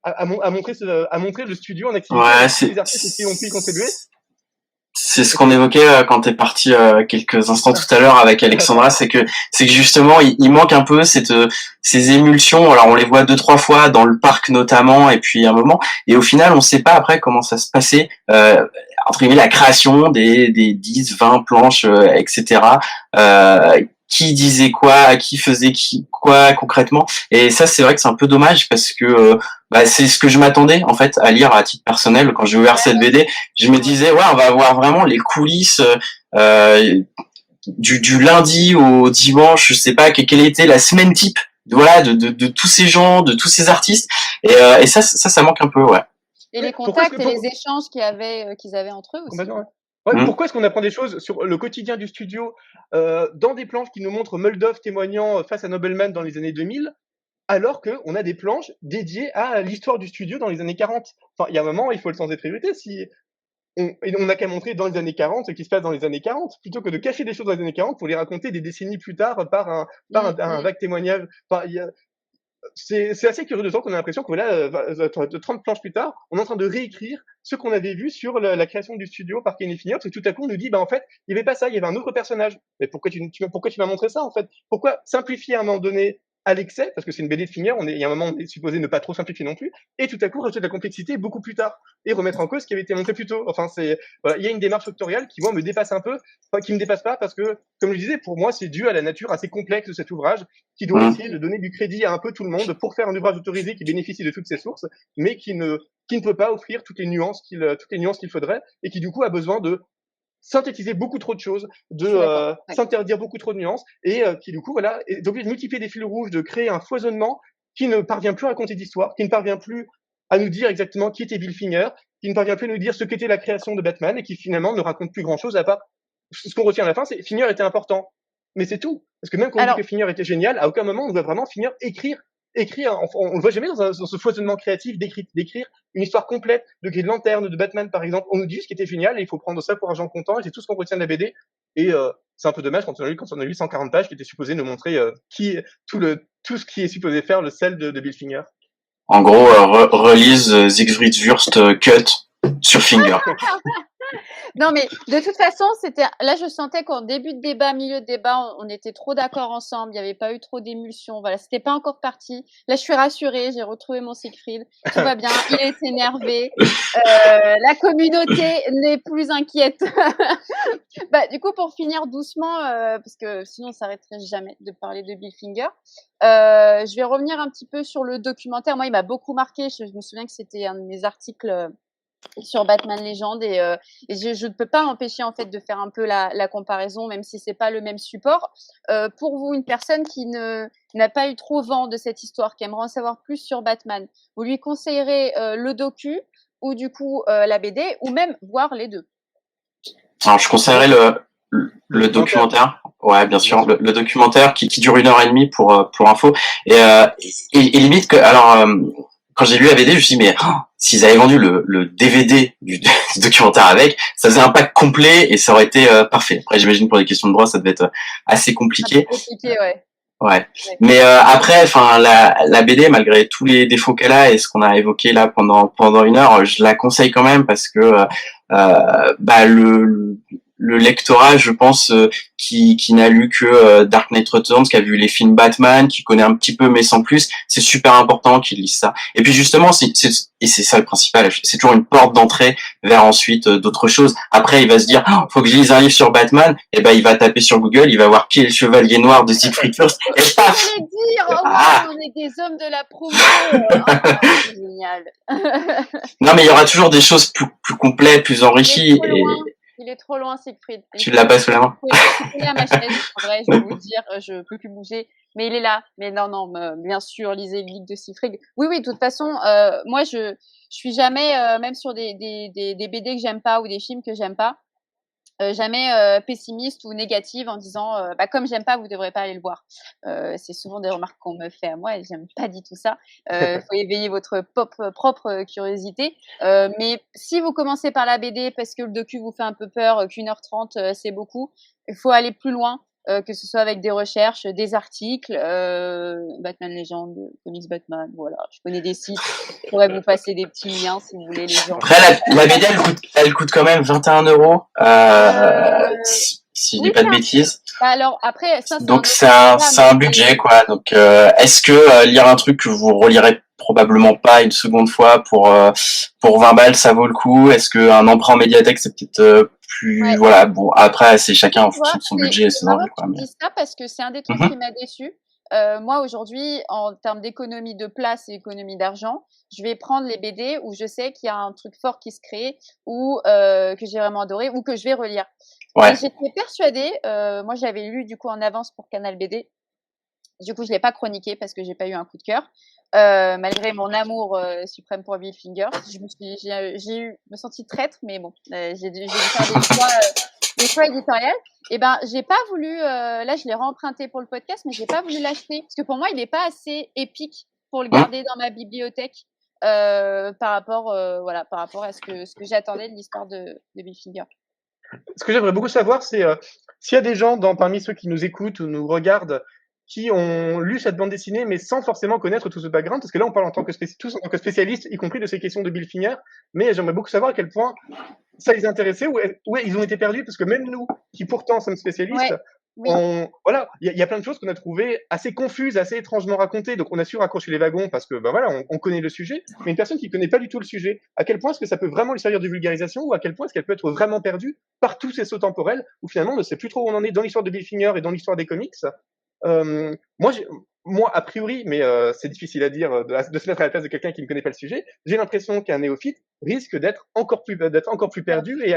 à montrer le studio en activité Ouais, avec tous les artistes qui ont pu y contribuer. c'est ce qu'on évoquait quand t'es parti quelques instants tout à l'heure avec Alexandra, c'est que justement il manque un peu ces émulsions. Alors on les voit 2-3 fois dans le parc notamment, et puis un moment, et au final on sait pas après comment ça se passait, entre guillemets, la création des 10-20 planches, etc. Qui disait quoi, qui faisait quoi concrètement. Et ça, c'est vrai que c'est un peu dommage parce que c'est ce que je m'attendais en fait à lire à titre personnel quand j'ai ouvert cette BD. Je me disais ouais, on va avoir vraiment les coulisses du lundi au dimanche, je sais pas quelle était la semaine type, voilà, de tous ces gens, de tous ces artistes. Et ça manque un peu, ouais. Et les contacts et les échanges qu'ils avaient entre eux aussi. Ouais, pourquoi est-ce qu'on apprend des choses sur le quotidien du studio dans des planches qui nous montrent Muldoff témoignant face à Nobleman dans les années 2000, alors qu'on a des planches dédiées à l'histoire du studio dans les années 40? Enfin, il y a un moment, il faut le sens des priorités. Si on n'a qu'à montrer dans les années 40 ce qui se passe dans les années 40, plutôt que de cacher des choses dans les années 40 pour les raconter des décennies plus tard par un vague témoignage. Enfin, c'est assez curieux de temps qu'on a l'impression que voilà, 30 planches plus tard, on est en train de réécrire ce qu'on avait vu sur la création du studio par Kenny Finger, parce que tout à coup on nous dit, bah en fait, il n'y avait pas ça, il y avait un autre personnage. Mais pourquoi tu m'as montré ça en fait? Pourquoi simplifier à un moment donné à l'excès, parce que c'est une BD de Finger, il y a un moment on est supposé ne pas trop simplifier non plus, et tout à coup rajouter de la complexité beaucoup plus tard, et remettre en cause ce qui avait été montré plus tôt. Enfin, voilà, il y a une démarche autoriale qui moi me dépasse un peu, enfin, qui me dépasse pas, parce que, comme je disais, pour moi c'est dû à la nature assez complexe de cet ouvrage, qui doit essayer de donner du crédit à un peu tout le monde pour faire un ouvrage autorisé qui bénéficie de toutes ses sources, mais qui ne peut pas offrir toutes les nuances qu'il faudrait, et qui du coup a besoin de synthétiser beaucoup trop de choses, de s'interdire beaucoup trop de nuances, et qui du coup voilà est obligé de multiplier des fils rouges, de créer un foisonnement qui ne parvient plus à raconter d'histoire, qui ne parvient plus à nous dire exactement qui était Bill Finger, qui ne parvient plus à nous dire ce qu'était la création de Batman, et qui finalement ne raconte plus grand chose à part ce qu'on retient à la fin, c'est Finger était important. Mais c'est tout. Parce que même quand on dit que Finger était génial, à aucun moment on voit vraiment Finger écrire, on le voit jamais dans ce foisonnement créatif d'écrire une histoire complète de Green Lantern, de Batman par exemple. On nous dit ce qui était génial et il faut prendre ça pour argent comptant, et c'est tout ce qu'on retient de la BD. Et c'est un peu dommage quand on a lu 140 pages qui étaient supposées nous montrer tout ce qui est supposé faire le sel de Bill Finger. En gros, release Siegfried Wurst cut sur Finger. Non, mais de toute façon, là, je sentais qu'en début de débat, milieu de débat, on était trop d'accord ensemble. Il n'y avait pas eu trop d'émulsion. Voilà, c'était pas encore parti. Là, je suis rassurée. J'ai retrouvé mon Siegfried. Tout va bien. Il est énervé. La communauté n'est plus inquiète. Du coup, pour finir doucement, parce que sinon, on s'arrêterait jamais de parler de Bill Finger. Je vais revenir un petit peu sur le documentaire. Moi, il m'a beaucoup marqué. Je me souviens que c'était un de mes articles sur Batman Légende, et je ne peux pas m'empêcher en fait de faire un peu la comparaison, même si c'est pas le même support. Pour vous, une personne qui n'a pas eu trop vent de cette histoire, qui aimerait en savoir plus sur Batman, vous lui conseillerez le docu ou du coup la BD, ou même voir les deux? Alors je conseillerais le documentaire. Ouais, bien sûr, le documentaire qui dure 1h30 pour info, et limite que alors quand j'ai lu la BD, je me suis dit, mais s'ils avaient vendu le DVD du documentaire avec, ça faisait un pack complet et ça aurait été parfait. Après, j'imagine pour des questions de droit, ça devait être assez compliqué. Compliqué, ouais. Ouais. Mais après, enfin, la BD, malgré tous les défauts qu'elle a et ce qu'on a évoqué là pendant 1 heure, je la conseille quand même parce que le lectorat, je pense, qui n'a lu que Dark Knight Returns, qui a vu les films Batman, qui connaît un petit peu mais sans plus, c'est super important qu'il lise ça. Et puis justement, et c'est ça le principal, c'est toujours une porte d'entrée vers ensuite d'autres choses. Après, il va se dire, faut que je lise un livre sur Batman, et ben il va taper sur Google, il va voir qui est le Chevalier Noir de Siegfried Wurst, et paf. Je voulais dire, on est des hommes de la promo. C'est génial. Non, mais il y aura toujours des choses plus complètes, plus enrichies. Il est trop loin, Siegfried. Tu l'as pas sous la main? Il est à ma chaise, en vrai, je vais vous dire, je peux plus bouger. Mais il est là. Mais non, bien sûr, lisez le livre de Siegfried. Oui, de toute façon, moi, je suis jamais, même sur des BD que j'aime pas ou des films que j'aime pas, jamais pessimiste ou négative en disant comme j'aime pas, vous devrez pas aller le voir. C'est souvent des remarques qu'on me fait à moi et j'aime pas du tout ça. Faut éveiller votre propre curiosité. Mais si vous commencez par la BD parce que le docu vous fait un peu peur, qu'1h30 c'est beaucoup, il faut aller plus loin. que ce soit avec des recherches, des articles, Batman Legend, Comics Batman, voilà. Je connais des sites, je pourrais vous passer des petits liens si vous voulez les gens. Après, la BD, elle coûte quand même 21 €, si je dis Oui, pas de bêtises. alors après, ça, Donc c'est un budget, quoi. Donc est-ce que lire un truc que vous relirez probablement pas une seconde fois pour 20 balles, ça vaut le coup? Est-ce que un emprunt en médiathèque, c'est peut-être plus, voilà, bon, après c'est chacun en fonction de son budget et ses envies, quoi. Je dis ça parce que c'est un des trucs qui m'a déçu. Moi aujourd'hui, en termes d'économie de place et économie d'argent, je vais prendre les BD où je sais qu'il y a un truc fort qui se crée, ou que j'ai vraiment adoré, ou que je vais relire. Ouais. Et j'étais persuadée, moi j'avais lu du coup en avance pour Canal BD. Du coup, je l'ai pas chroniqué parce que j'ai pas eu un coup de cœur, malgré mon amour suprême pour Bill Finger. Je me sentis traître, mais bon, j'ai dû faire des choix éditoriaux. Et ben, j'ai pas voulu. Là, je l'ai remprunté pour le podcast, mais j'ai pas voulu l'acheter parce que pour moi, il n'est pas assez épique pour le garder dans ma bibliothèque par rapport à ce que j'attendais de l'histoire de Bill Finger. Ce que j'aimerais beaucoup savoir, c'est s'il y a des gens parmi ceux qui nous écoutent ou nous regardent qui ont lu cette bande dessinée, mais sans forcément connaître tout ce background, parce que là, on parle tous en tant que spécialistes, y compris de ces questions de Bill Finger, mais j'aimerais beaucoup savoir à quel point ça les intéressait, ou ils ont été perdus, parce que même nous, qui pourtant sommes spécialistes, voilà, il y a plein de choses qu'on a trouvées assez confuses, assez étrangement racontées, donc on a su raccrocher les wagons parce que, voilà, on connaît le sujet, mais une personne qui connaît pas du tout le sujet, à quel point est-ce que ça peut vraiment lui servir de vulgarisation, ou à quel point est-ce qu'elle peut être vraiment perdue par tous ces sauts temporels, où finalement on ne sait plus trop où on en est dans l'histoire de Bill Finger et dans l'histoire des comics. Moi, a priori, mais c'est difficile à dire de se mettre à la place de quelqu'un qui ne connaît pas le sujet, j'ai l'impression qu'un néophyte risque d'être encore plus perdu et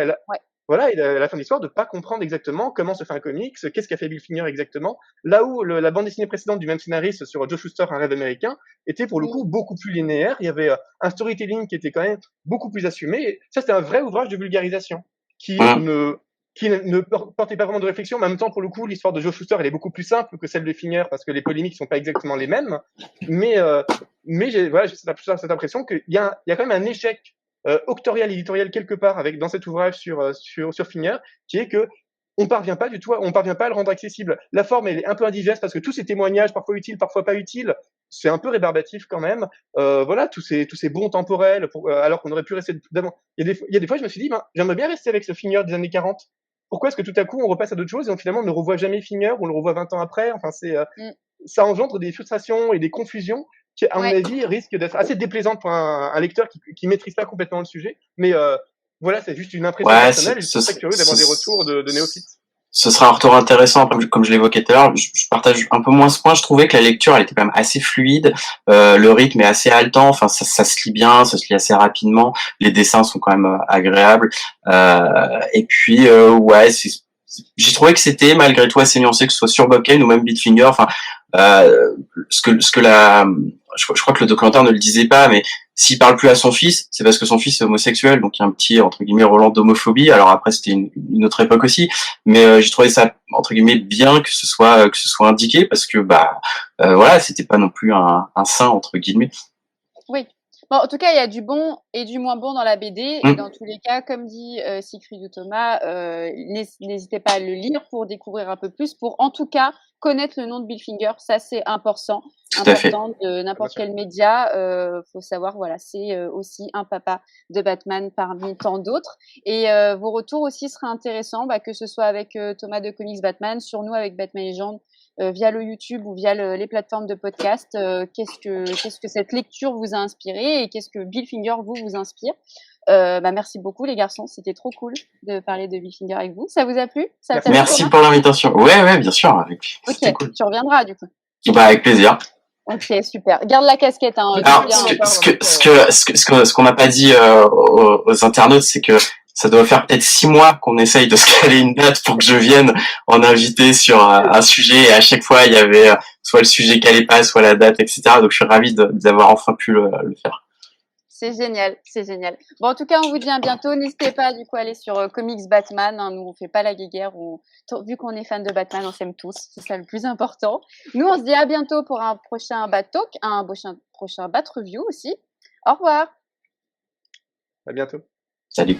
voilà, et à la fin de l'histoire, de pas comprendre exactement comment se fait un comics, qu'est-ce qu'a fait Bill Finger exactement. Là où la bande dessinée précédente du même scénariste sur Joe Shuster, Un rêve américain, était pour le coup beaucoup plus linéaire. Il y avait un storytelling qui était quand même beaucoup plus assumé. Et ça, c'était un vrai ouvrage de vulgarisation qui ne portait pas vraiment de réflexion, mais en même temps, pour le coup, l'histoire de Joe Shuster, elle est beaucoup plus simple que celle de Finger, parce que les polémiques sont pas exactement les mêmes. Mais j'ai cette impression qu'il y a quand même un échec octorial, éditorial quelque part dans cet ouvrage sur Finger, qui est que on parvient pas à le rendre accessible. La forme, elle est un peu indigeste parce que tous ces témoignages, parfois utiles, parfois pas utiles, c'est un peu rébarbatif quand même. Voilà, tous ces bons temporels, alors qu'on aurait pu rester d'avant. Il y a des fois, je me suis dit, j'aimerais bien rester avec ce Finger des années 40. Pourquoi est-ce que tout à coup on repasse à d'autres choses et finalement on ne revoit jamais Finger, ou on le revoit 20 ans après? Enfin, ça engendre des frustrations et des confusions qui, à mon avis, risquent d'être assez déplaisantes pour un lecteur qui maîtrise pas complètement le sujet. Mais voilà, c'est juste une impression personnelle. Et je suis très curieux d'avoir des retours de néophytes. Ce sera un retour intéressant, comme je l'évoquais tout à l'heure. Je partage un peu moins ce point. Je trouvais que la lecture, elle était quand même assez fluide. Le rythme est assez haletant. Enfin, ça se lit bien, ça se lit assez rapidement. Les dessins sont quand même agréables. Et puis, j'ai trouvé que c'était malgré tout assez nuancé, que ce soit sur Bucken ou même Bitfinger. Enfin, je crois que le documentaire ne le disait pas, mais s'il parle plus à son fils, c'est parce que son fils est homosexuel, donc il y a un petit, entre guillemets, relent d'homophobie. Alors après, c'était une autre époque aussi, mais j'ai trouvé ça, entre guillemets, bien que ce soit indiqué, parce que voilà, c'était pas non plus un saint, entre guillemets. Oui. Bon, en tout cas, il y a du bon et du moins bon dans la BD. Et dans tous les cas, comme dit Siegfried ou Thomas, n'hésitez pas à le lire pour découvrir un peu plus, pour en tout cas connaître le nom de Bill Finger. Ça, c'est important. Important de n'importe quel média. Faut savoir, voilà, c'est aussi un papa de Batman parmi tant d'autres. Et vos retours aussi seraient intéressants, que ce soit avec Thomas de Comics Batman, sur nous avec Batman Legend, via le YouTube ou via les plateformes de podcast. Qu'est-ce que cette lecture vous a inspiré et qu'est-ce que Bill Finger vous inspire? Merci beaucoup les garçons, c'était trop cool de parler de Bill Finger avec vous. Ça vous a plu? Merci pour l'invitation. Ouais, bien sûr. Ok, cool. Tu reviendras du coup. Avec plaisir. Ok, super. Garde la casquette. Alors, ce qu'on n'a pas dit aux internautes, c'est que ça doit faire peut-être 6 mois qu'on essaye de se caler une date pour que je vienne en invité sur un sujet, et à chaque fois il y avait soit le sujet calait pas, soit la date, etc. Donc je suis ravi d'avoir enfin pu le faire. C'est génial, c'est génial. Bon, en tout cas, on vous dit à bientôt. N'hésitez pas du coup à aller sur Comics Batman. Nous, on fait pas la guéguerre. Vu qu'on est fan de Batman, on s'aime tous. C'est ça le plus important. Nous, on se dit à bientôt pour un prochain Bat Talk, un prochain Bat Review aussi. Au revoir. À bientôt. Salut.